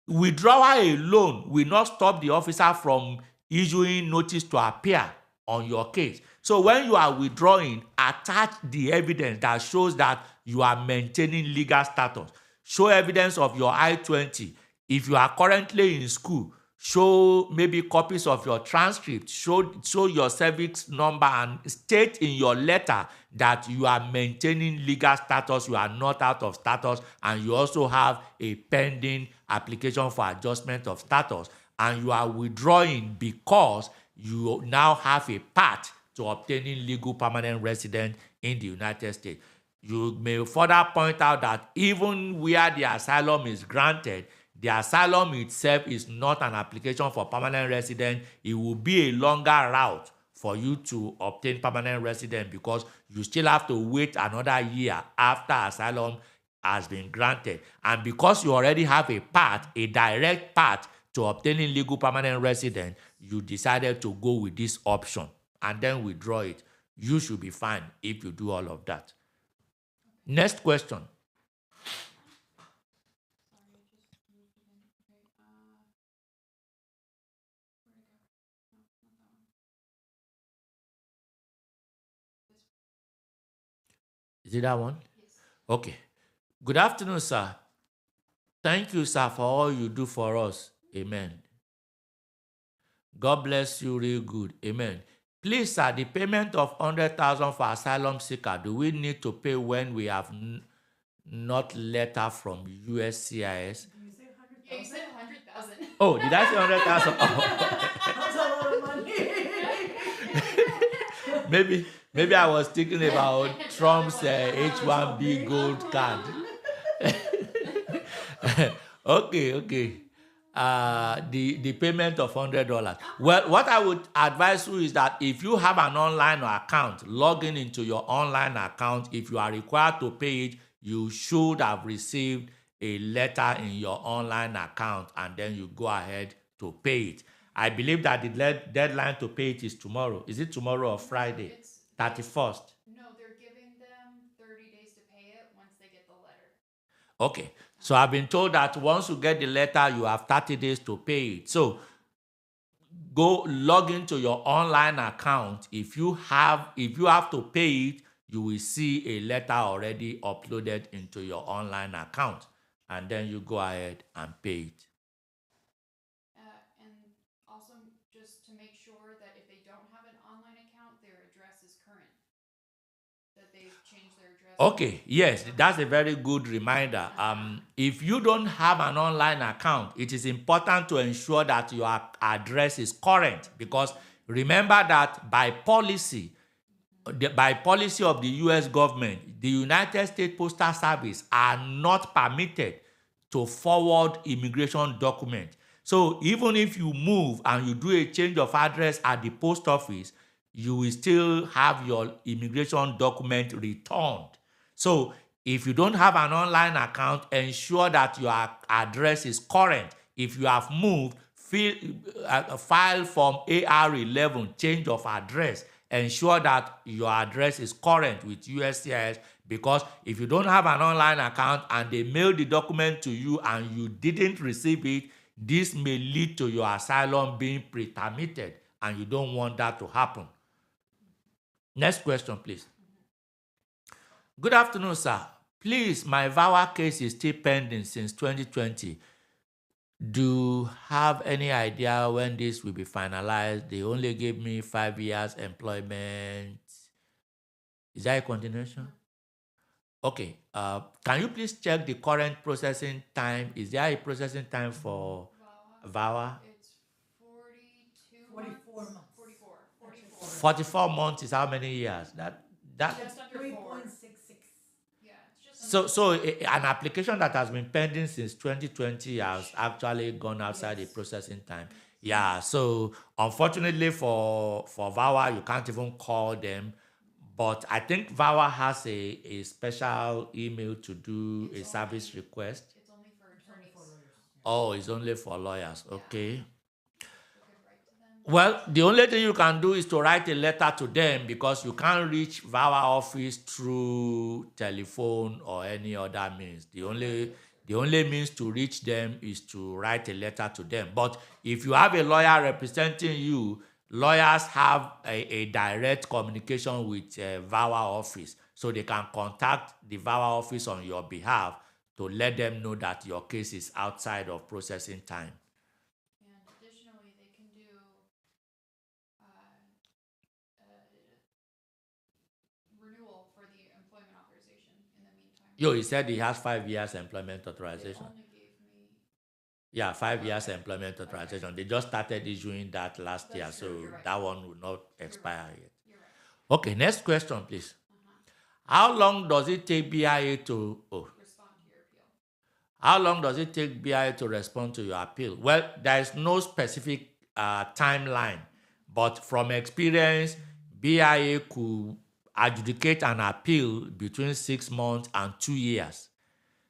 withdrawal alone will not stop the officer from issuing notice to appear on your case. So when you are withdrawing, attach the evidence that shows that you are maintaining legal status. Show evidence of your I-20. If you are currently in school, show maybe copies of your transcript, show your service number, and state in your letter that you are maintaining legal status, you are not out of status, and you also have a pending application for adjustment of status, and you are withdrawing because you now have a path to obtaining legal permanent residence in the United States. You may further point out that even where the asylum is granted, the asylum itself is not an application for permanent residence. It will be a longer route for you to obtain permanent residence because you still have to wait another year after asylum has been granted. And because you already have a path, a direct path to obtaining legal permanent residence, you decided to go with this option and then withdraw it. You should be fine if you do all of that. Next question. Is it that one? Yes. Okay. Good afternoon, sir. Thank you, sir, for all you do for us. Amen. God bless you real good. Amen. Please, sir, the payment of 100,000 for asylum seeker, do we need to pay when we have not letter from USCIS? You say 100,000? Yeah, you said 100,000. Oh, did I say 100,000? That's a lot of money. Maybe I was thinking about Trump's H-1B gold card. Okay. The payment of $100. Well, what I would advise you is that if you have an online account, log into your online account. If you are required to pay it, you should have received a letter in your online account, and then you go ahead to pay it. I believe that the deadline to pay it is tomorrow. Is it tomorrow or Friday? It's 31st. No, they're giving them 30 days to pay it once they get the letter. Okay. So I've been told that once you get the letter, you have 30 days to pay it. So go log into your online account. If you have to pay it, you will see a letter already uploaded into your online account. And then you go ahead and pay it. And also, just to make sure that if they don't have an online account, their address is current. That they've changed their address. Okay, yes, that's a very good reminder. If you don't have an online account, it is important to ensure that your address is current, because remember that by policy of the U.S. government, the United States Postal Service are not permitted to forward immigration documents. So even if you move and you do a change of address at the post office, you will still have your immigration document returned. So if you don't have an online account, ensure that your address is current. If you have moved, file Form AR11, change of address. Ensure that your address is current with USCIS, because if you don't have an online account and they mail the document to you and you didn't receive it, this may lead to your asylum being pretermitted, and you don't want that to happen. Next question, please. Good afternoon, sir. Please, my VAWA case is still pending since 2020. Do you have any idea when this will be finalized? They only gave me 5 years employment. Is that a continuation? Okay. Can you please check the current processing time? Is there a processing time for VAWA? It's 42 44 months. 44. 44 months is how many years? That Just under 4. 3.66. Yeah, it's just So an application that has been pending since 2020 has actually gone outside the processing time. Yeah, so unfortunately for VAWA, you can't even call them. But I think VAWA has a special email to do a service request. It's only for attorneys. For lawyers. Yeah. Oh, it's only for lawyers. Okay. You could write to them. Well, the only thing you can do is to write a letter to them, because you can't reach VAWA office through telephone or any other means. The only means to reach them is to write a letter to them. But if you have a lawyer representing you lawyers have a direct communication with VAWA office, so they can contact the VAWA office on your behalf to let them know that your case is outside of processing time. And additionally, they can do renewal for the employment authorization in the meantime. He said he has 5 years employment They authorization. only gave me. Yeah, 5 years employment authorization. They just started issuing that last year, That's true, so you're right. that one will not expire yet. You're right. Okay, next question, please. How long does it take BIA to Respond to your appeal. How long does it take BIA to respond to your appeal? Well, there is no specific timeline, but from experience, BIA could adjudicate an appeal between 6 months and 2 years.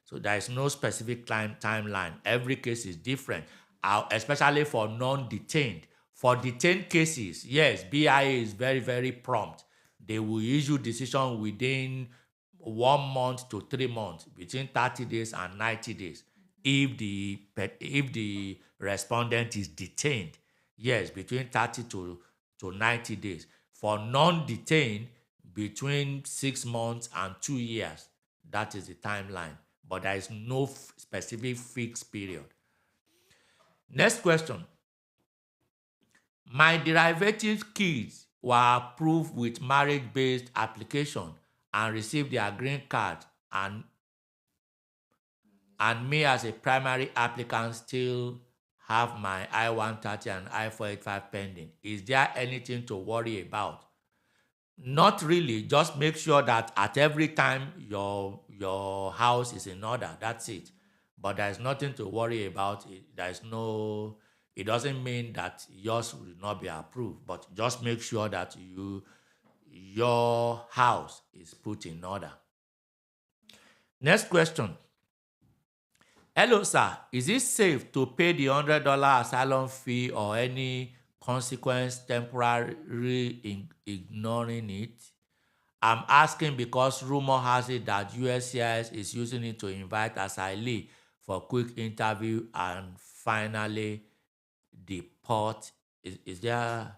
So there is no specific timeline. Every case is different, especially for non-detained. For detained cases, yes, BIA is very, very prompt. They will issue decision within 1 month to 3 months, between 30 days and 90 days. If the respondent is detained, yes, between 30 to 90 days. For non-detained, between 6 months and 2 years. That is the timeline. But there is no specific fixed period. Next question. My derivative kids were approved with marriage-based application and received their green card, and me as a primary applicant still have my I-130 and I-485 pending. Is there anything to worry about? Not really. Just make sure that at every time your house is in order. That's it. But there's nothing to worry about. It doesn't mean that yours will not be approved. But just make sure that your house is put in order. Next question. Hello, sir. Is it safe to pay the $100 asylum fee or any consequence temporarily ignoring it? I'm asking because rumor has it that USCIS is using it to invite asylee for quick interview and finally deport. Is there?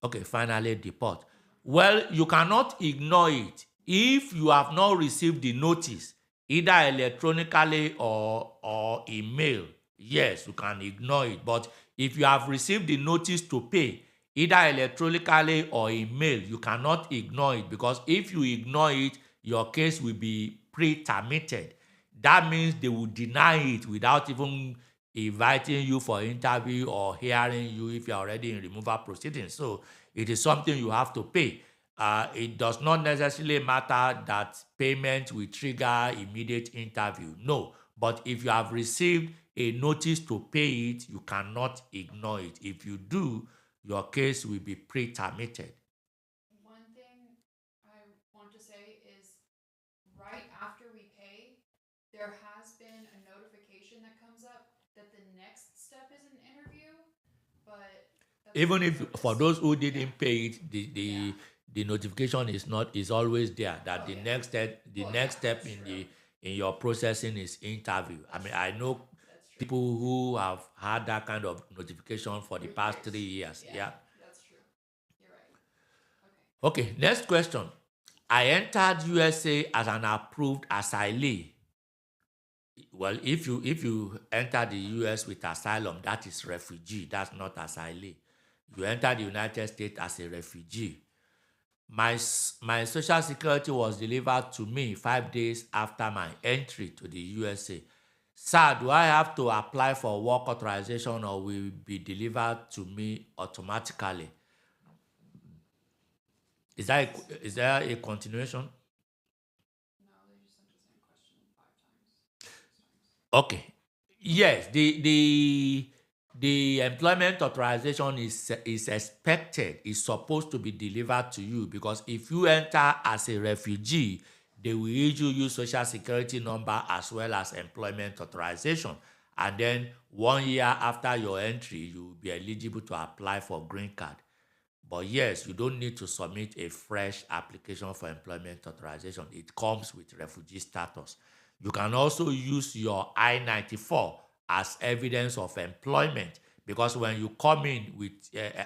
Okay, finally deport. Well, you cannot ignore it. If you have not received the notice, either electronically or email, yes, you can ignore it. But if you have received the notice to pay, either electronically or email, you cannot ignore it, because if you ignore it, your case will be pre-terminated. That means they will deny it without even inviting you for interview or hearing you if you're already in removal proceedings. So it is something you have to pay. It does not necessarily matter that payment will trigger immediate interview. No, but if you have received a notice to pay it, you cannot ignore it. If you do, your case will be pre-terminated. One thing I want to say is, right after we pay, there has been a notification that comes up that the next step is an interview, but even if for those who didn't pay it, the notification is always there that the next step in your processing is interview. I know people who have had that kind of notification for the past 3 years. Yeah. That's true. You're right. Okay, next question. I entered USA as an approved asylee. Well, if you enter the US with asylum, that is refugee. That's not asylee. You enter the United States as a refugee. My social security was delivered to me 5 days after my entry to the USA. Sir, do I have to apply for work authorization or will it be delivered to me automatically? Is there a continuation? No, they just sent the same question 5 times. 6 times. Okay. Yes, the employment authorization is expected, is supposed to be delivered to you, because if you enter as a refugee, they will issue you social security number as well as employment authorization. And then 1 year after your entry, you will be eligible to apply for green card. But yes, you don't need to submit a fresh application for employment authorization. It comes with refugee status. You can also use your I-94 as evidence of employment, because when you come in with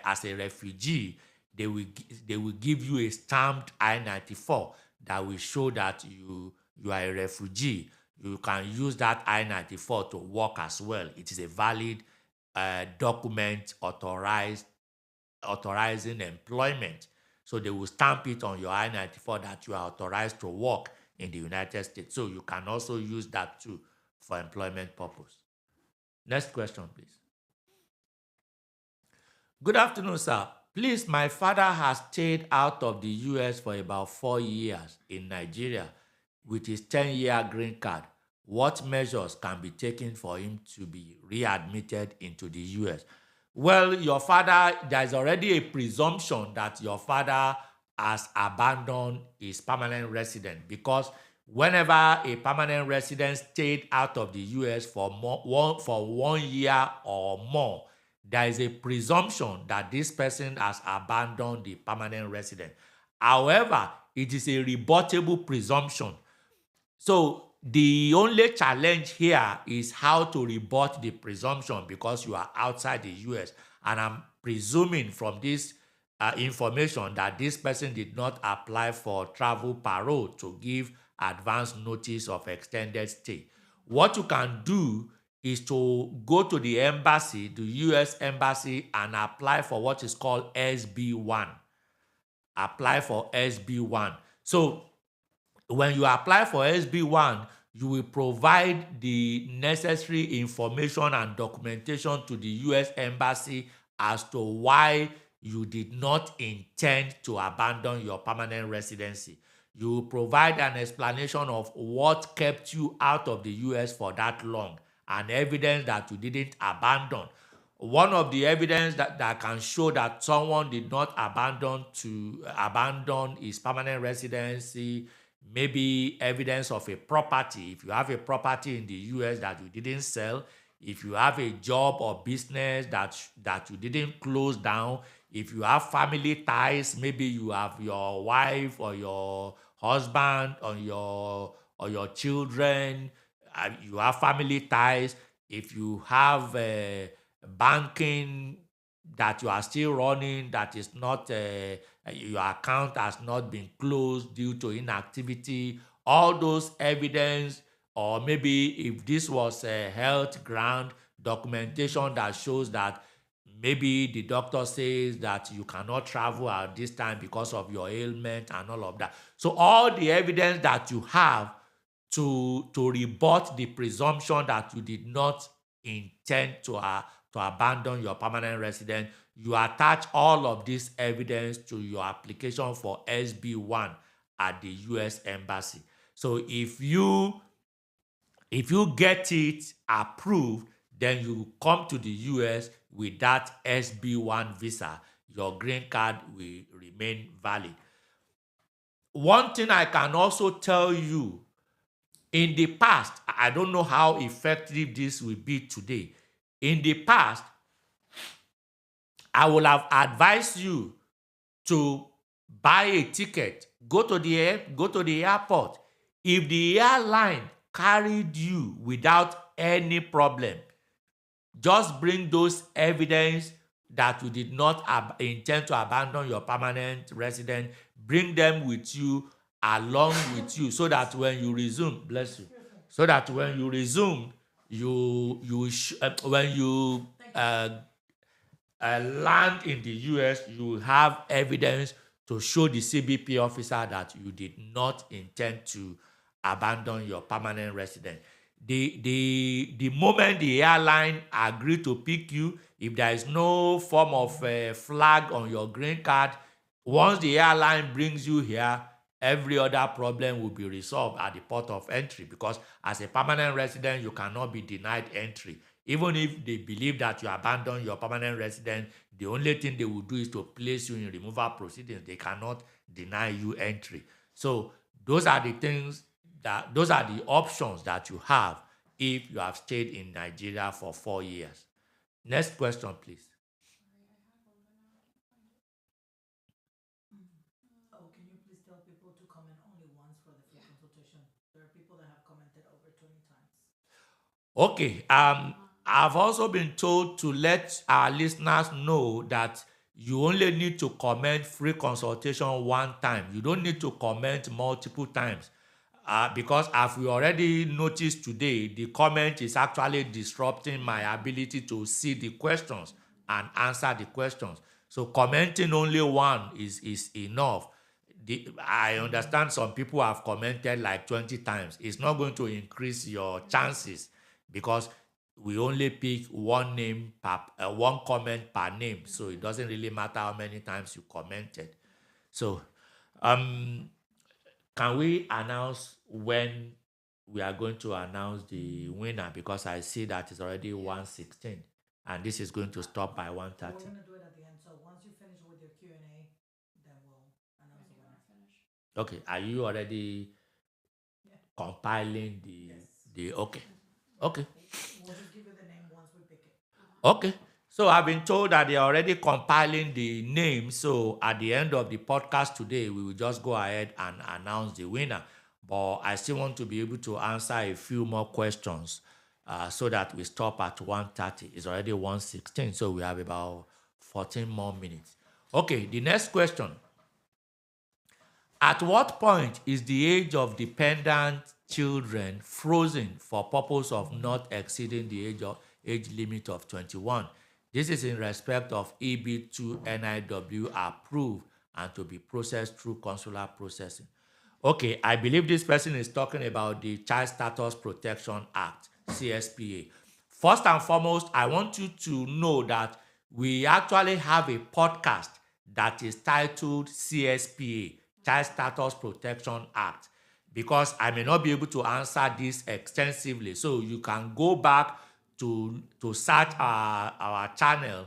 as a refugee, they will give you a stamped I-94 that will show that you are a refugee. You can use that I-94 to work as well. It is a valid document authorizing employment. So they will stamp it on your I-94 that you are authorized to work in the United States. So you can also use that too for employment purpose. Next question, please. Good afternoon, sir. Please, my father has stayed out of the US for about 4 years in Nigeria with his 10-year green card. What measures can be taken for him to be readmitted into the US? Well, your father, there's already a presumption that your father has abandoned his permanent resident, because whenever a permanent resident stayed out of the US for 1 year or more, there is a presumption that this person has abandoned the permanent resident. However, it is a rebuttable presumption. So the only challenge here is how to rebut the presumption, because you are outside the US. And I'm presuming from this information that this person did not apply for travel parole to give advance notice of extended stay. What you can do is to go to the embassy, the US embassy, and apply for what is called SB1. Apply for SB1. So when you apply for SB1, you will provide the necessary information and documentation to the US Embassy as to why you did not intend to abandon your permanent residency. You will provide an explanation of what kept you out of the US for that long and evidence that you didn't abandon. One of the evidence that can show that someone did not abandon his permanent residency, maybe evidence of a property. If you have a property in the US that you didn't sell, if you have a job or business that you didn't close down, if you have family ties, maybe you have your wife or your husband or your children, you have family ties, if you have banking that you are still running, that is not your account has not been closed due to inactivity, all those evidence, or maybe if this was a health ground, documentation that shows that maybe the doctor says that you cannot travel at this time because of your ailment and all of that. So all the evidence that you have to rebut the presumption that you did not intend to abandon your permanent residence, you attach all of this evidence to your application for SB1 at the US Embassy. So if you get it approved, then you come to the US with that SB1 visa. Your green card will remain valid. One thing I can also tell you, in the past, I don't know how effective this will be today. In the past, I will have advised you to buy a ticket, go to the airport. If the airline carried you without any problem, just bring those evidence that you did not intend to abandon your permanent residence. Bring them with you, along with you, so that when you resume, bless you, so that when you resume, when you land in the US, you have evidence to show the CBP officer that you did not intend to abandon your permanent residence. The moment the airline agree to pick you, if there is no form of flag on your green card, once the airline brings you here, every other problem will be resolved at the port of entry, because as a permanent resident, you cannot be denied entry. Even if they believe that you abandon your permanent residence, the only thing they will do is to place you in removal proceedings. They cannot deny you entry. So those are the options that you have if you have stayed in Nigeria for 4 years. Next question, please. Oh, can you please tell people to comment only once for the free consultation? There are people that have commented over 20 times. Okay. I've also been told to let our listeners know that you only need to comment free consultation one time. You don't need to comment multiple times. Because as we already noticed today, the comment is actually disrupting my ability to see the questions and answer the questions. So commenting only one is enough. I understand some people have commented like 20 times. It's not going to increase your chances because we only pick one name per one comment per name. So it doesn't really matter how many times you commented. So can we announce when we are going to announce the winner? Because I see that it's already 1:16 and this is going to stop by 1:30. We're gonna do it at the end. So once you finish with your Q&A, then we'll announce the winner. Okay, are you already compiling the okay? Okay. We'll just give you the name once we pick it. Okay. So I've been told that they're already compiling the name. So at the end of the podcast today, we will just go ahead and announce the winner. But I still want to be able to answer a few more questions so that we stop at 1:30. It's already 1:16, so we have about 14 more minutes. Okay, the next question. At what point is the age of dependent children frozen for purpose of not exceeding the age limit of 21? This is in respect of EB2 NIW approved and to be processed through consular processing. Okay, I believe this person is talking about the Child Status Protection Act, CSPA. First and foremost, I want you to know that we actually have a podcast that is titled CSPA, Child Status Protection Act, because I may not be able to answer this extensively. So you can go back to search our channel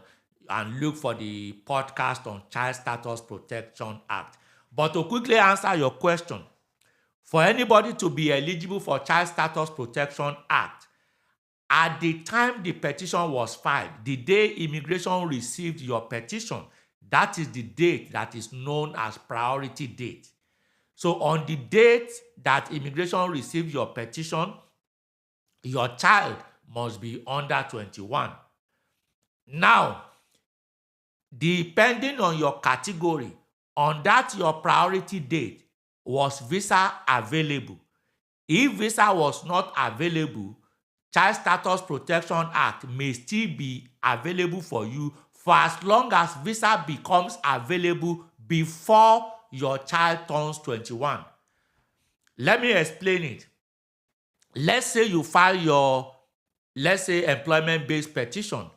and look for the podcast on Child Status Protection Act. But to quickly answer your question, for anybody to be eligible for Child Status Protection Act, at the time the petition was filed, the day immigration received your petition, that is the date that is known as priority date. So on the date that immigration received your petition, your child must be under 21. Now, depending on your category, on that your priority date, was visa available? If visa was not available, Child Status Protection Act may still be available for you for as long as visa becomes available before your child turns 21. Let me explain it. Let's say you file your, employment-based petition,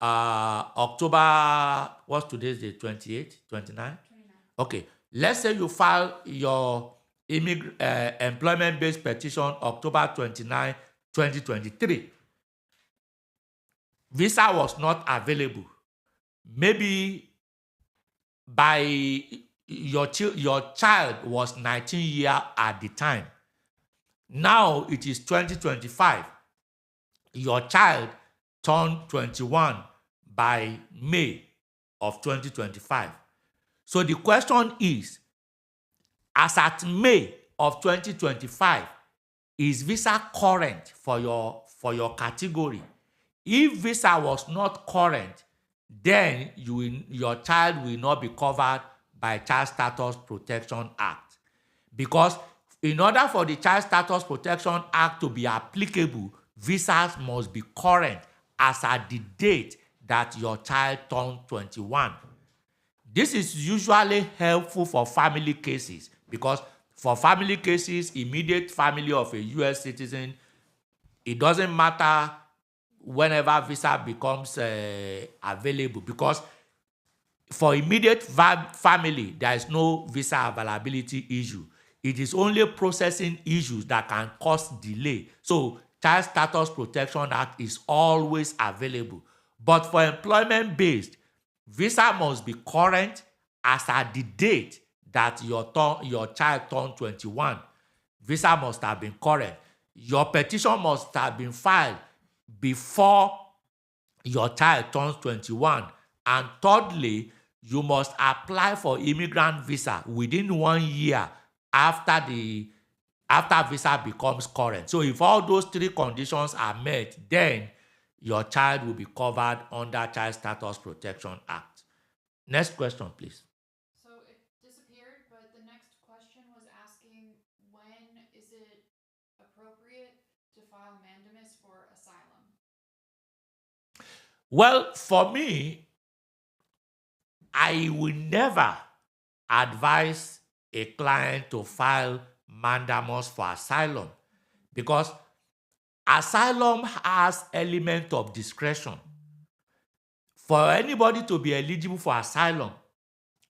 October, what's today's date, 28, 29? 29. Okay, let's say you file your employment-based petition October 29, 2023. Visa was not available. Maybe by your child was 19 years at the time. Now it is 2025. Your child turned 21 by May of 2025. So the question is, as at May of 2025, is visa current for your category? If visa was not current, then your child will not be covered by Child Status Protection Act. Because in order for the Child Status Protection Act to be applicable, visas must be current as at the date that your child turned 21. This is usually helpful for family cases because for family cases, immediate family of a U.S. citizen, it doesn't matter whenever visa becomes available, because for immediate family, there is no visa availability issue. It is only processing issues that can cause delay. So Child Status Protection Act is always available. But for employment-based, visa must be current as at the date that your child turned 21. Visa must have been current. Your petition must have been filed before your child turns 21. And thirdly, you must apply for immigrant visa within 1 year after visa becomes current. So if all those three conditions are met, then your child will be covered under Child Status Protection Act. Next question, please. So it disappeared, but the next question was asking when is it appropriate to file mandamus for asylum? Well, for me, I will never advise a client to file mandamus for asylum because asylum has element of discretion. For anybody to be eligible for asylum,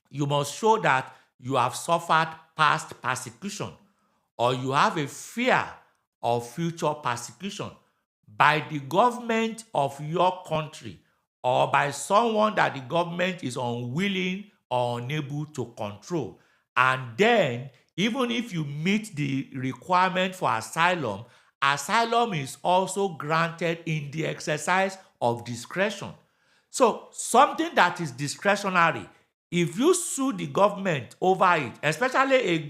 you must show that you have suffered past persecution or you have a fear of future persecution by the government of your country or by someone that the government is unwilling or unable to control. And then, even if you meet the requirement for asylum, asylum is also granted in the exercise of discretion. So, something that is discretionary, if you sue the government over it, especially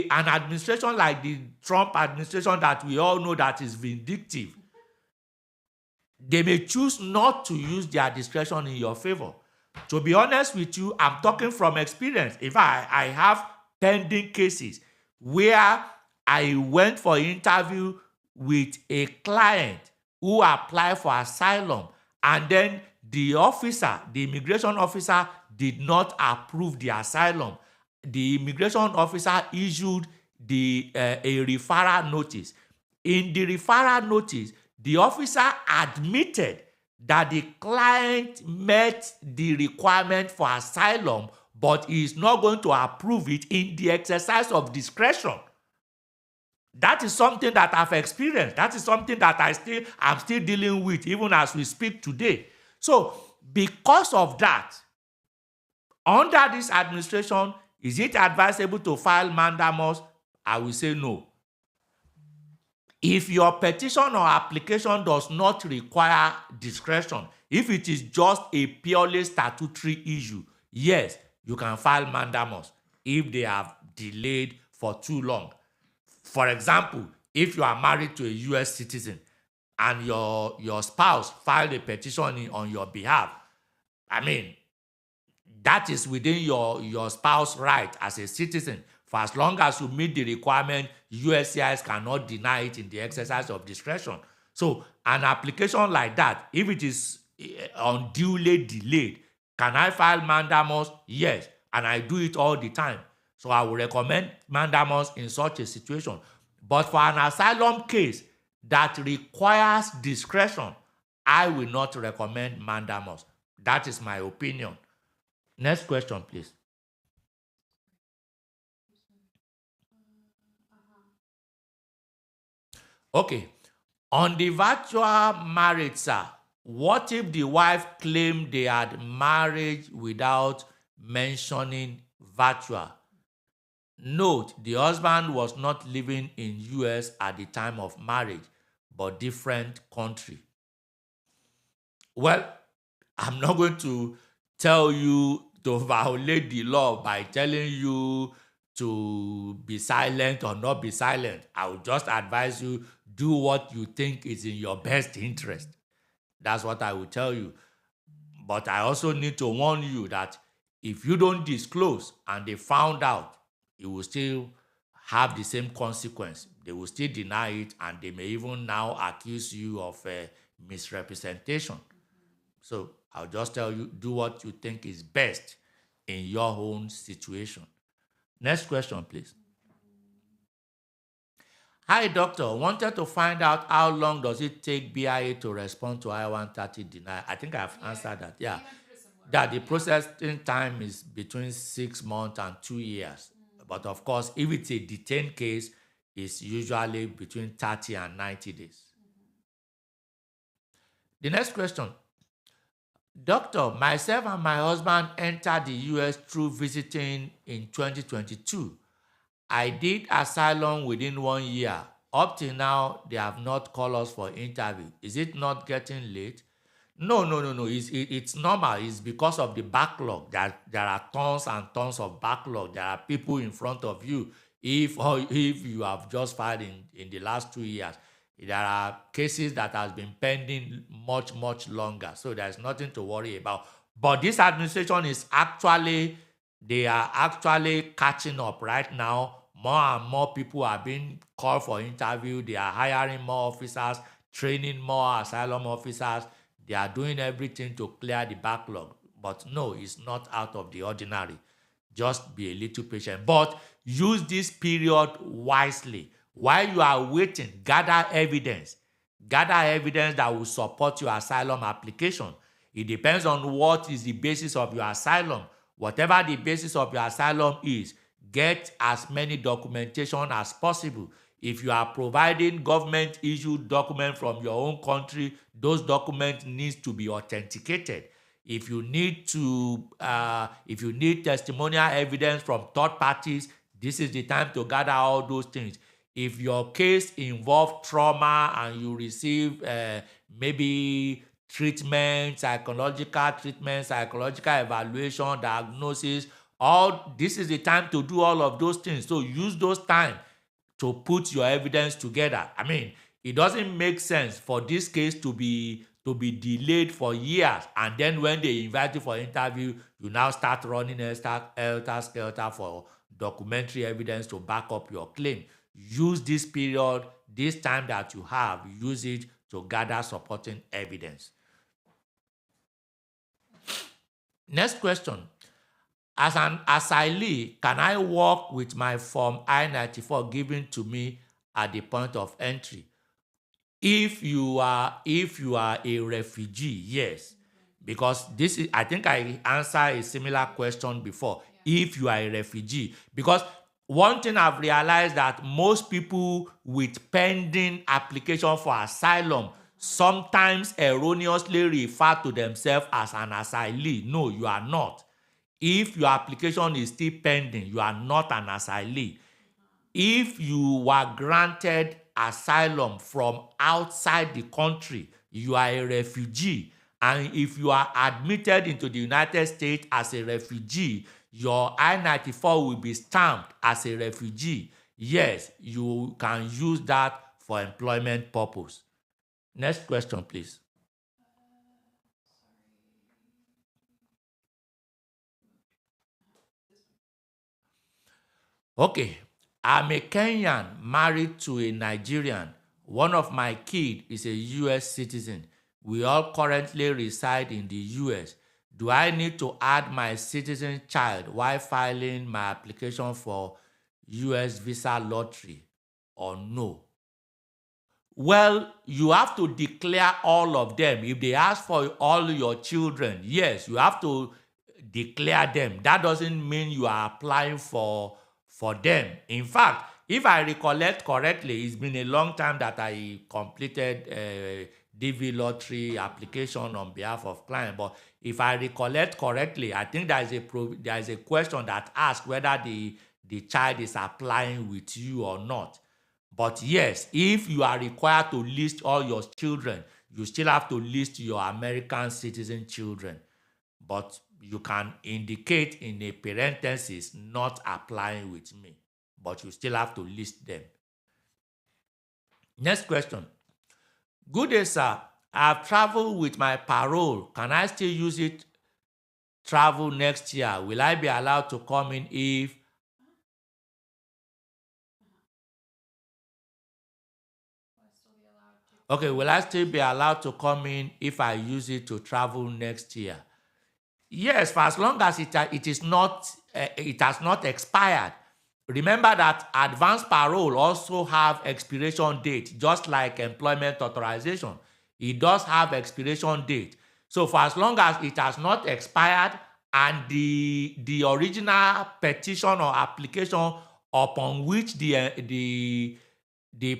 an administration like the Trump administration that we all know that is vindictive, they may choose not to use their discretion in your favor. To be honest with you, I'm talking from experience. In fact, I have pending cases where I went for interview with a client who applied for asylum, and then the immigration officer did not approve the asylum. The immigration officer issued a referral notice. In the referral notice, the officer admitted that the client met the requirement for asylum, but he is not going to approve it in the exercise of discretion. That is something that I've experienced. That is something that I'm still dealing with even as we speak today. So, because of that, under this administration, is it advisable to file mandamus? I will say no. If your petition or application does not require discretion, if it is just a purely statutory issue, yes, you can file mandamus if they have delayed for too long. For example, if you are married to a U.S. citizen and your spouse filed a petition on your behalf, I mean, that is within your spouse's right as a citizen. For as long as you meet the requirement, USCIS cannot deny it in the exercise of discretion. So an application like that, if it is unduly delayed, can I file mandamus? Yes, and I do it all the time. So I will recommend mandamus in such a situation. But for an asylum case that requires discretion, I will not recommend mandamus. That is my opinion. Next question, please. Okay. On the virtual marriage, sir, what if the wife claimed they had marriage without mentioning virtual? Note, the husband was not living in US at the time of marriage, but different country. Well, I'm not going to tell you to violate the law by telling you to be silent or not be silent. I will just advise you, do what you think is in your best interest. That's what I will tell you. But I also need to warn you that if you don't disclose and they found out, it will still have the same consequence. They will still deny it, and they may even now accuse you of misrepresentation. So I'll just tell you, do what you think is best in your own situation. Next question, please. Hi, doctor. Wanted to find out how long does it take BIA to respond to I-130 denial? I think I've answered that. Yeah. That the processing time is between 6 months and 2 years. But of course, if it's a detained case, it's usually between 30 and 90 days. The next question. Doctor, myself and my husband entered the US through visiting in 2022. I did asylum within 1 year. Up till now, they have not called us for interview. Is it not getting late? No. It's normal. It's because of the backlog. There are tons and tons of backlog. There are people in front of you. If you have just filed in the last 2 years, There are cases that has been pending much, much longer. So there's nothing to worry about. But this administration is actually, they are actually catching up right now. More and more people are being called for interview. They are hiring more officers, training more asylum officers. They are doing everything to clear the backlog. But no, it's not out of the ordinary. Just be a little patient. But use this period wisely. While you are waiting, gather evidence. Gather evidence that will support your asylum application. It depends on what is the basis of your asylum. Whatever the basis of your asylum is, get as many documentation as possible. If you are providing government-issued document from your own country, those documents need to be authenticated. If you need testimonial evidence from third parties, this is the time to gather all those things. If your case involves trauma and you receive maybe treatment, psychological evaluation, diagnosis, all this is the time to do all of those things. So use those time to put your evidence together. I mean, it doesn't make sense for this case to be delayed for years, and then when they invite you for interview, you now start running helter-skelter for documentary evidence to back up your claim. Use this period, this time that you have, use it to gather supporting evidence. Next question. As an asylee, can I work with my Form I-94 given to me at the point of entry? If you are a refugee, yes. Because this is, I think I answered a similar question before. If you are a refugee. Because one thing I've realized that most people with pending application for asylum sometimes erroneously refer to themselves as an asylee. No, you are not. If your application is still pending, you are not an asylee. If you were granted asylum from outside the country, you are a refugee. And if you are admitted into the United States as a refugee, your I-94 will be stamped as a refugee. Yes, you can use that for employment purpose. Next question, please. Okay, I'm a Kenyan married to a Nigerian. One of my kids is a US citizen. We all currently reside in the US. Do I need to add my citizen child while filing my application for US visa lottery or no? Well, you have to declare all of them. If they ask for all your children, yes, you have to declare them. That doesn't mean you are applying for them. In fact, if I recollect correctly, it's been a long time that I completed a DV lottery application on behalf of client. But if I recollect correctly, I think there is a question that asks whether the child is applying with you or not. But yes, if you are required to list all your children, you still have to list your American citizen children. But you can indicate in a parenthesis not applying with me, but you still have to list them. Next question. Good day, sir. I've traveled with my parole. Can I still use it travel next year? Will I be allowed to come in if Okay, will I still be allowed to come in if I use it to travel next year? Yes, for as long as it has not expired. Remember that advanced parole also have expiration date, just like employment authorization. It does have expiration date. So for as long as it has not expired and the original petition or application upon which the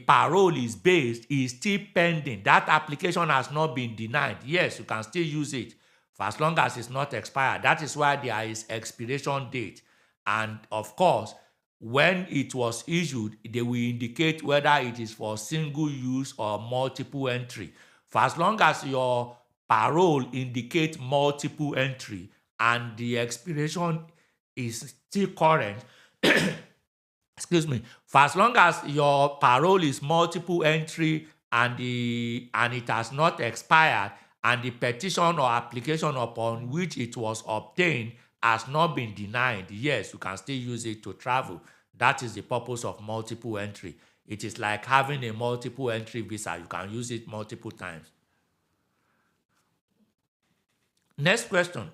parole is based is still pending, that application has not been denied, yes, you can still use it for as long as it's not expired. That is why there is expiration date. And of course, when it was issued, they will indicate whether it is for single use or multiple entry. For as long as your parole indicates multiple entry and the expiration is still current, excuse me, for as long as your parole is multiple entry and it has not expired, and the petition or application upon which it was obtained has not been denied, yes, you can still use it to travel. That is the purpose of multiple entry. It is like having a multiple entry visa. You can use it multiple times. Next question.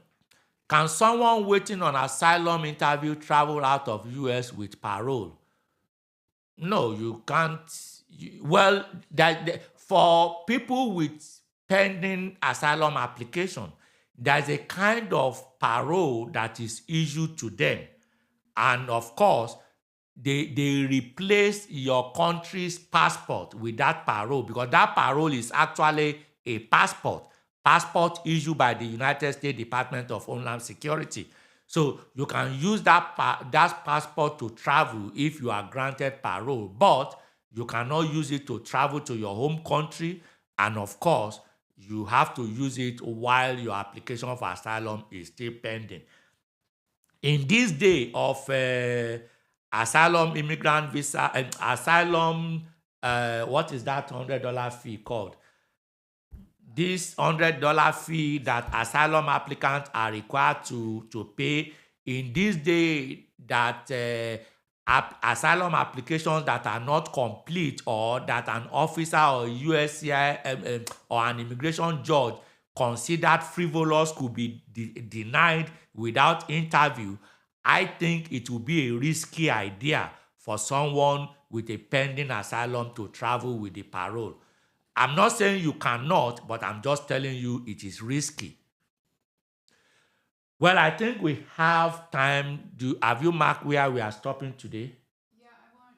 Can someone waiting on asylum interview travel out of US with parole? No, you can't. Well, for people with pending asylum application, there's a kind of parole that is issued to them. And of course, they replace your country's passport with that parole, because that parole is actually a passport issued by the United States Department of Homeland Security. So you can use that passport to travel if you are granted parole, but you cannot use it to travel to your home country, and of course, you have to use it while your application for asylum is still pending. In this day of asylum immigrant visa and asylum, what is that $100 fee called? This $100 fee that asylum applicants are required to pay in this day, that asylum applications that are not complete, or that an officer or USCI or an immigration judge considered frivolous could be denied without interview, I think it would be a risky idea for someone with a pending asylum to travel with the parole. I'm not saying you cannot, but I'm just telling you it is risky. Well, I think we have time. Have you marked where we are stopping today? Yeah, I want.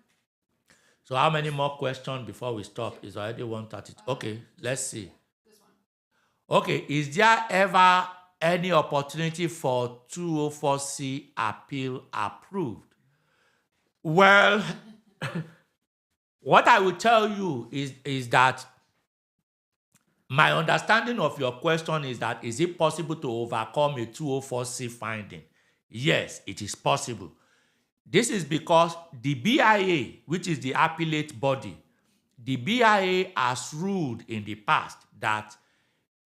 So how many more questions before we stop? It's already 1:30. Okay, let's see. This one. Okay, is there ever any opportunity for 204C appeal approved? Well, what I will tell you is that my understanding of your question is that, is it possible to overcome a 204C finding? Yes, it is possible. This is because the BIA, which is the appellate body, the BIA has ruled in the past that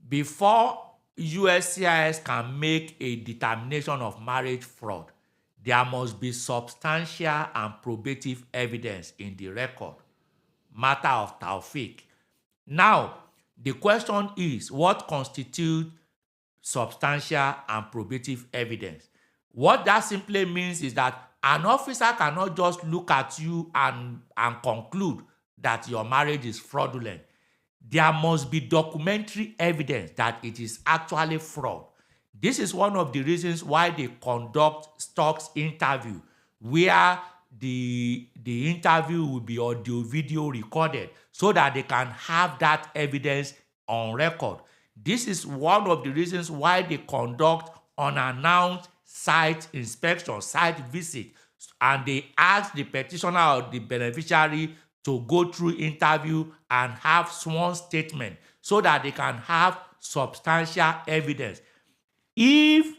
before USCIS can make a determination of marriage fraud, there must be substantial and probative evidence in the record. Matter of Taufik. Now, the question is, what constitutes substantial and probative evidence? What that simply means is that an officer cannot just look at you and conclude that your marriage is fraudulent. There must be documentary evidence that it is actually fraud. This is one of the reasons why they conduct Stocks interview, where the interview will be audio video recorded so that they can have that evidence on record. This is one of the reasons why they conduct unannounced site inspection, site visit, and they ask the petitioner or the beneficiary to go through interview and have sworn statement so that they can have substantial evidence. If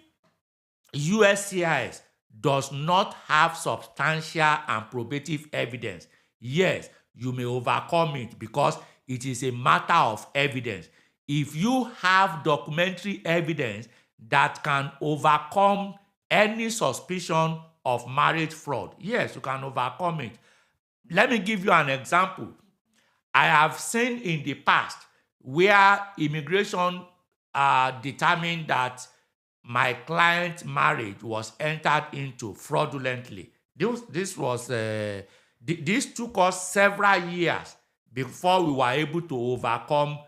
USCIS does not have substantial and probative evidence, yes, you may overcome it because it is a matter of evidence. If you have documentary evidence that can overcome any suspicion of marriage fraud, yes, you can overcome it. Let me give you an example. I have seen in the past where immigration determined that my client's marriage was entered into fraudulently. This took us several years before we were able to overcome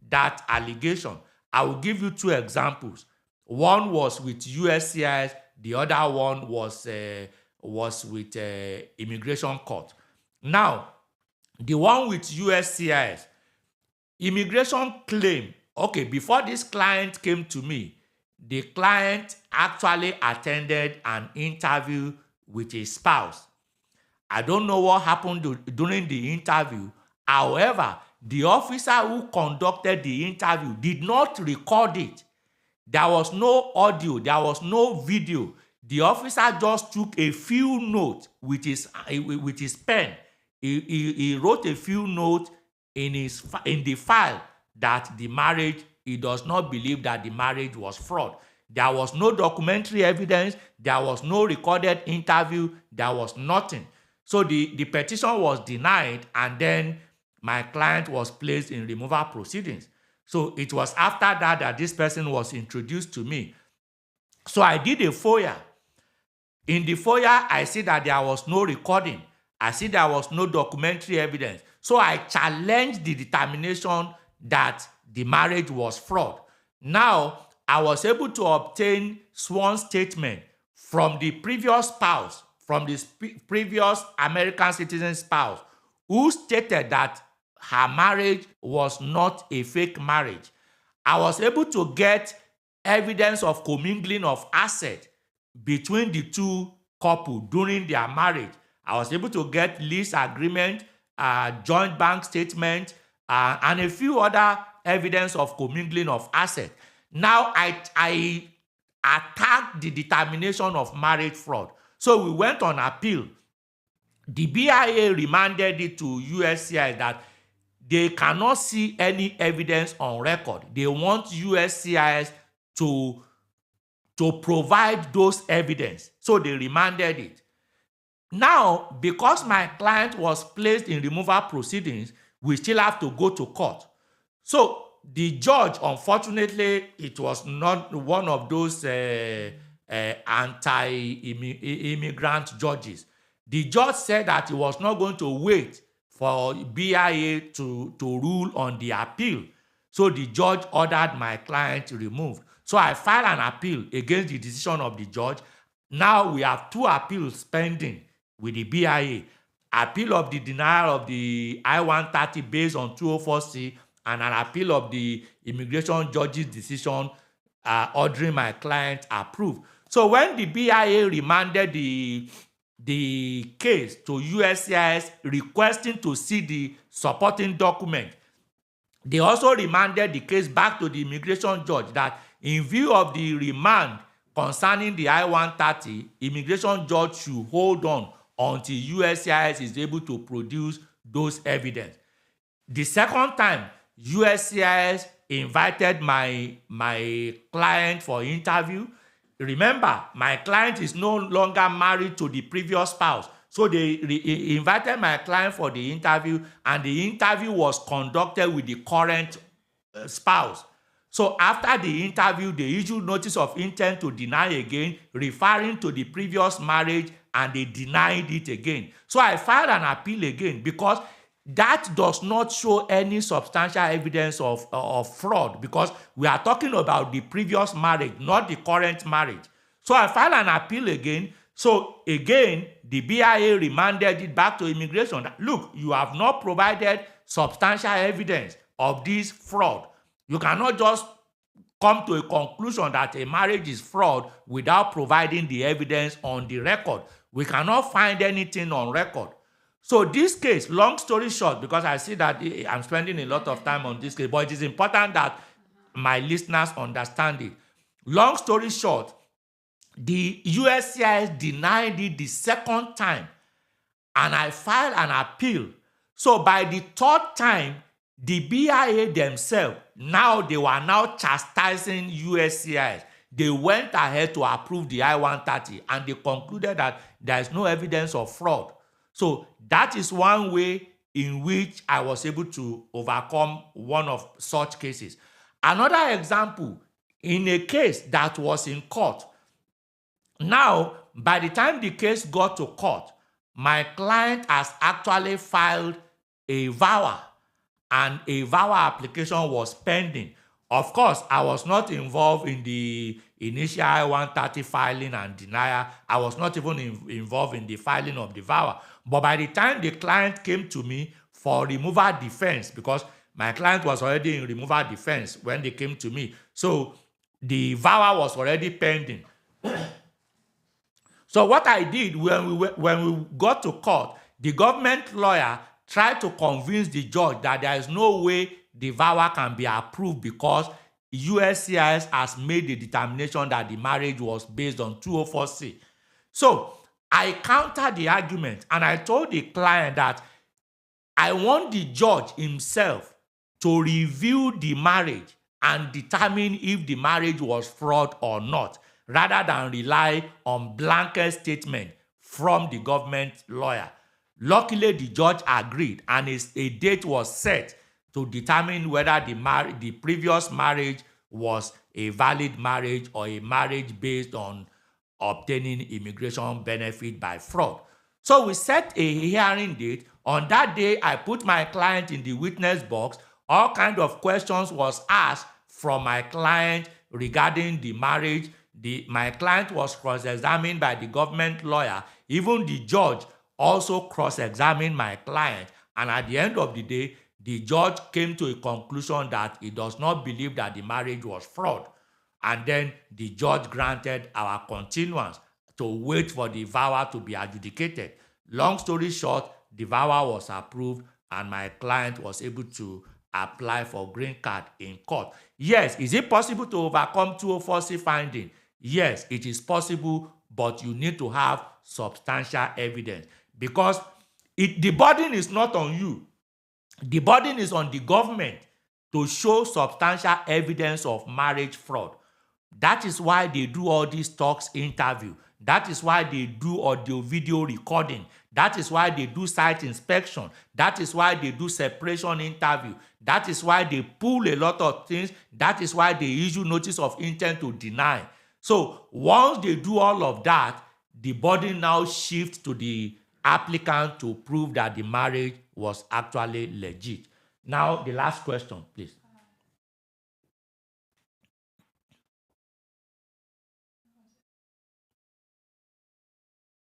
that allegation. I will give you two examples. One was with USCIS, the other one was with immigration court. Now, the one with USCIS, immigration claim, okay, before this client came to me, the client actually attended an interview with his spouse. I don't know what happened during the interview. However, the officer who conducted the interview did not record it. There was no audio, there was no video. The officer just took a few notes with his pen. He wrote a few notes in the file that the marriage, he does not believe that the marriage was fraud. There was no documentary evidence, there was no recorded interview, there was nothing. So the petition was denied, and then my client was placed in removal proceedings. So it was after that this person was introduced to me. So I did a FOIA. In the FOIA, I see that there was no recording. I see there was no documentary evidence. So I challenged the determination that the marriage was fraud. Now, I was able to obtain sworn statement from the previous spouse, from the previous American citizen spouse, who stated that her marriage was not a fake marriage. I was able to get evidence of commingling of assets between the two couples during their marriage. I was able to get lease agreement, joint bank statement, and a few other evidence of commingling of assets. Now I attacked the determination of marriage fraud. So we went on appeal. The BIA remanded it to USCIS that they cannot see any evidence on record. They want USCIS to provide those evidence. So they remanded it. Now, because my client was placed in removal proceedings, we still have to go to court. So the judge, unfortunately, it was not one of those anti-immigrant judges. The judge said that he was not going to wait for BIA to rule on the appeal. So the judge ordered my client removed. So I filed an appeal against the decision of the judge. Now we have two appeals pending with the BIA. Appeal of the denial of the I-130 based on 204C, and an appeal of the immigration judge's decision ordering my client approved. So when the BIA remanded the case to USCIS requesting to see the supporting document, they also remanded the case back to the immigration judge that in view of the remand concerning the I-130, immigration judge should hold on until USCIS is able to produce those evidence. The second time, USCIS invited my client for interview. Remember, my client is no longer married to the previous spouse. So they invited my client for the interview, and the interview was conducted with the current spouse. So after the interview, they issued notice of intent to deny again, referring to the previous marriage, and they denied it again. So I filed an appeal again because that does not show any substantial evidence of fraud, because we are talking about the previous marriage, not the current marriage. So I filed an appeal again. So again, the BIA remanded it back to immigration. Look, you have not provided substantial evidence of this fraud. You cannot just come to a conclusion that a marriage is fraud without providing the evidence on the record. We cannot find anything on record. So this case, long story short, because I see that I'm spending a lot of time on this case, but it is important that my listeners understand it. Long story short, the USCIS denied it the second time, and I filed an appeal. So by the third time, the BIA themselves, they were now chastising USCIS. They went ahead to approve the I-130, and they concluded that there is no evidence of fraud. So that is one way in which I was able to overcome one of such cases. Another example, in a case that was in court. Now, by the time the case got to court, my client has actually filed a VAWA, and a VAWA application was pending. Of course, I was not involved in the initial I-130 filing and denial. I was not even involved in the filing of the VAWA. But by the time the client came to me for removal defense, because my client was already in removal defense when they came to me, so the VAWA was already pending. So what I did when we got to court, the government lawyer tried to convince the judge that there is no way the VAWA can be approved because USCIS has made the determination that the marriage was based on 204C. So I countered the argument, and I told the client that I want the judge himself to review the marriage and determine if the marriage was fraud or not, rather than rely on blanket statement from the government lawyer. Luckily, the judge agreed, and a date was set to determine whether the previous marriage was a valid marriage or a marriage based on obtaining immigration benefit by fraud. So we set a hearing date. On that day, I put my client in the witness box. All kind of questions was asked from my client regarding the marriage. My client was cross-examined by the government lawyer. Even the judge also cross-examined my client. And at the end of the day, the judge came to a conclusion that he does not believe that the marriage was fraud. And then the judge granted our continuance to wait for the VAWA to be adjudicated. Long story short, the VAWA was approved and my client was able to apply for green card in court. Yes, is it possible to overcome 204C finding? Yes, it is possible, but you need to have substantial evidence, because the burden is not on you. The burden is on the government to show substantial evidence of marriage fraud. That is why they do all these talks interview. That is why they do audio video recording. That is why they do site inspection. That is why they do separation interview. That is why they pull a lot of things. That is why they issue notice of intent to deny. So once they do all of that, the burden now shifts to the applicant to prove that the marriage was actually legit. Now, the last question, please.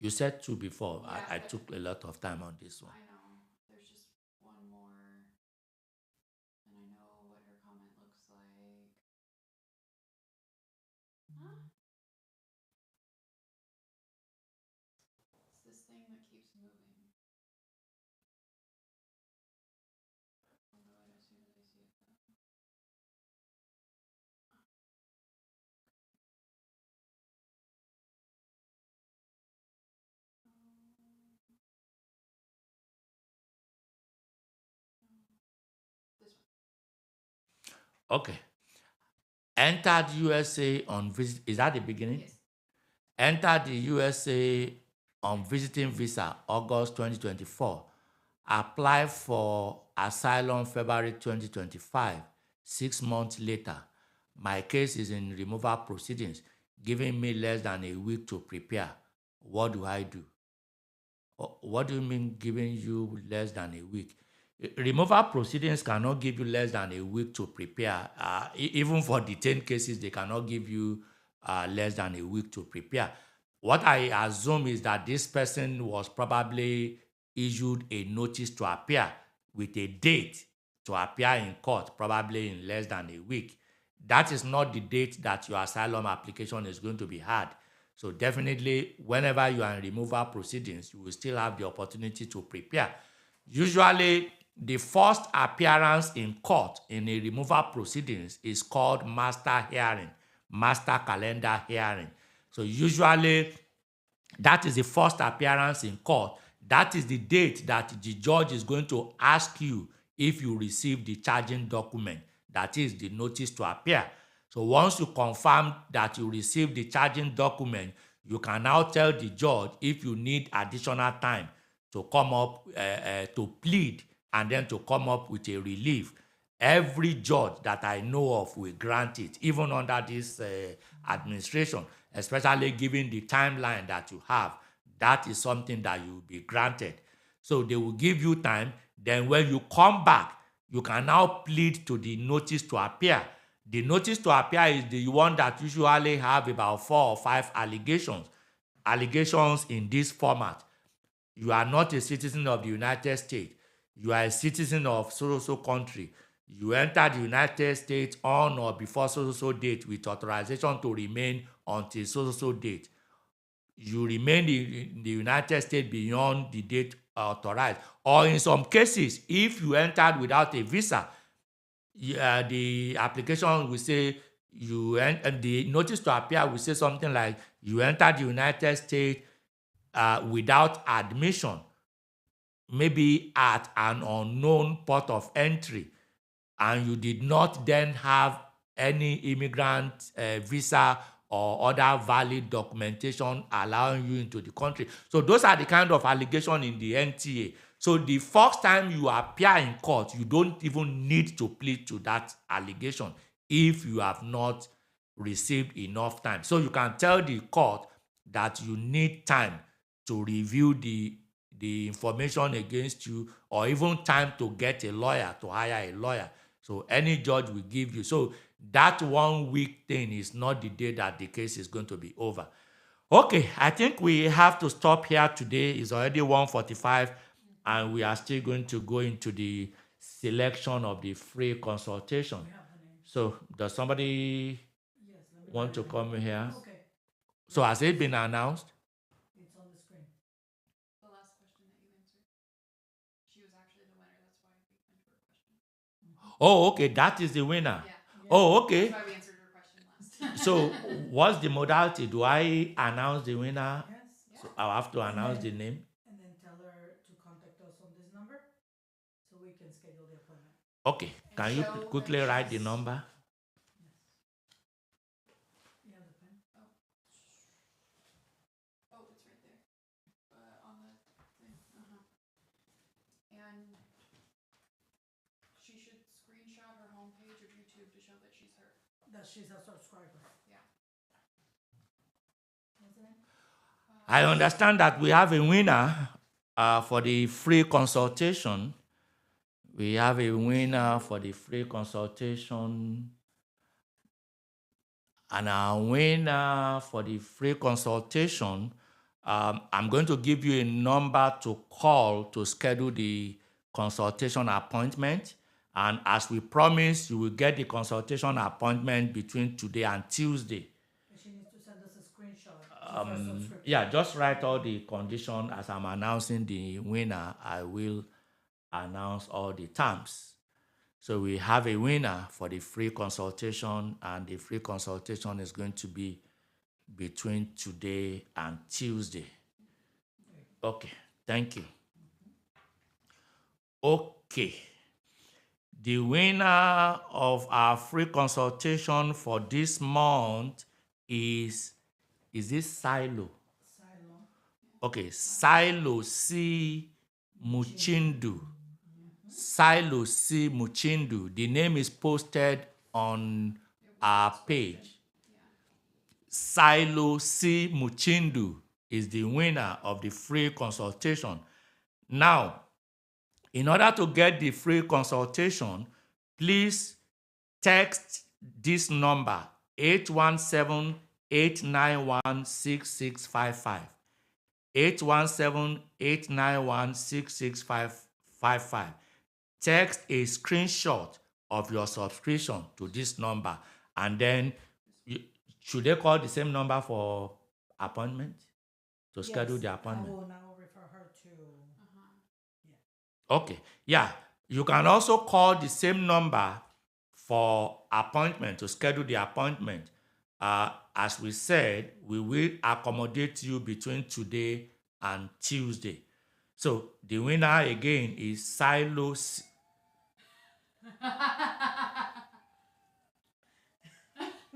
You said two before. Yeah, I took a lot of time on this one. I know. There's just one more. And I know what her comment looks like. Huh? It's this thing that keeps moving. I'll know it as soon as I see it though. This one. Okay. Entered USA on visit. Is that the beginning? Yes. Entered the USA on visiting visa August 2024. Applied for asylum February 2025. 6 months later, my case is in removal proceedings, giving me less than a week to prepare. What do I do? What do you mean giving you less than a week? Removal proceedings cannot give you less than a week to prepare. Even for detained cases, they cannot give you less than a week to prepare. What I assume is that this person was probably issued a notice to appear with a date to appear in court, probably in less than a week. That is not the date that your asylum application is going to be had. So definitely, whenever you are in removal proceedings, you will still have the opportunity to prepare. Usually, the first appearance in court in a removal proceedings is called master hearing, master calendar hearing. So usually, that is the first appearance in court. That is the date that the judge is going to ask you if you receive the charging document, that is the notice to appear. So once you confirm that you received the charging document, you can now tell the judge if you need additional time to come up, to plead, and then to come up with a relief. Every judge that I know of will grant it, even under this administration, especially given the timeline that you have. That is something that you will be granted. So they will give you time. Then when you come back, you can now plead to the notice to appear. The notice to appear is the one that usually have about 4 or 5 allegations. Allegations in this format. You are not a citizen of the United States. You are a citizen of so country. You entered the United States on or before so date with authorization to remain until so date. You remain in the United States beyond the date authorized. Or in some cases, if you entered without a visa, the application will say the notice to appear will say something like you entered the United States without admission maybe at an unknown port of entry, and you did not then have any immigrant visa or other valid documentation allowing you into the country. So those are the kind of allegations in the NTA. So the first time you appear in court, you don't even need to plead to that allegation if you have not received enough time. So you can tell the court that you need time to review the information against you, or even time to get a lawyer, to hire a lawyer. So any judge will give you. So that 1 week thing is not the day that the case is going to be over. Okay, I think we have to stop here today. It's already 1:45, and we are still going to go into the selection of the free consultation. So does somebody want to come here? Okay, So has it been announced? it's on the screen. The last question that you answered. She was actually the winner. That's why we went to her question. Oh, okay, that is the winner. Yeah. Oh, okay. That's why we answered her question last. So what's the modality? Do I announce the winner? Yes. So I'll have to announce the name. And then tell her to contact us on this number so we can schedule the appointment. Okay, can you show quickly that write the she's- number? You have the pen? Oh, it's right there. On the thing. And she should screenshot her homepage of YouTube to show that she's her. That she's a subscriber. Yeah. What's the name? I understand that we have a winner for the free consultation. We have a winner for the free consultation. And our winner for the free consultation, I'm going to give you a number to call to schedule the consultation appointment. And as we promised, you will get the consultation appointment between today and Tuesday. And she needs to send us a screenshot of her subscription. Yeah, just write all the conditions. As I'm announcing the winner, I will announce all the terms. So we have a winner for the free consultation, and the free consultation is going to be between today and Tuesday. Okay, thank you. Okay. The winner of our free consultation for this month is this Silo? Asylum. Okay, Silo C. Muchindu. Silo C. Muchindu. The name is posted on our page. Silo C. Muchindu is the winner of the free consultation. Now, in order to get the free consultation, please text this number 817-891-6655. 817-891-6655. Text a screenshot of your subscription to this number, and then should they call the same number for appointment to schedule the appointment? I will now refer her to. Okay, yeah. You can also call the same number for appointment, to schedule the appointment. As we said, we will accommodate you between today and Tuesday. So the winner again is Silos.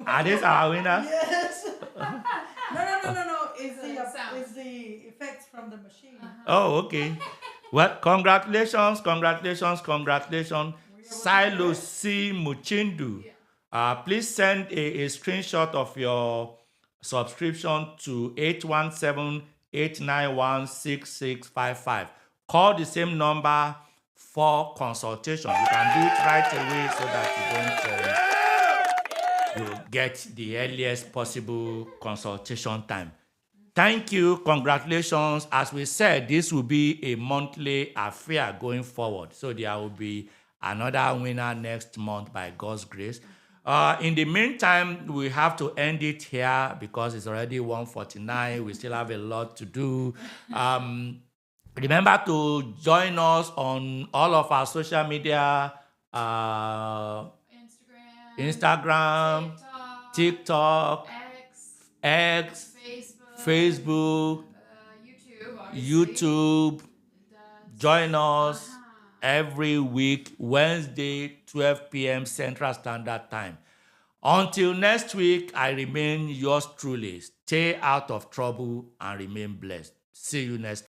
Are these our winners? Yes. No. It's The sound. it's the effects from the machine. Oh, okay. Well, congratulations. Silo C. Muchindu. Please send a screenshot of your subscription to 817-891-6655. Call the same number for consultation. You can do it right away so that you get the earliest possible consultation time. Thank you. Congratulations. As we said, this will be a monthly affair going forward. So there will be another winner next month by God's grace. In the meantime, we have to end it here because it's already 1:49. We still have a lot to do. Remember to join us on all of our social media, Instagram, TikTok, X, Facebook, YouTube, Join us every week, Wednesday, 12 p.m. Central Standard Time. Until next week, I remain yours truly. Stay out of trouble and remain blessed. See you next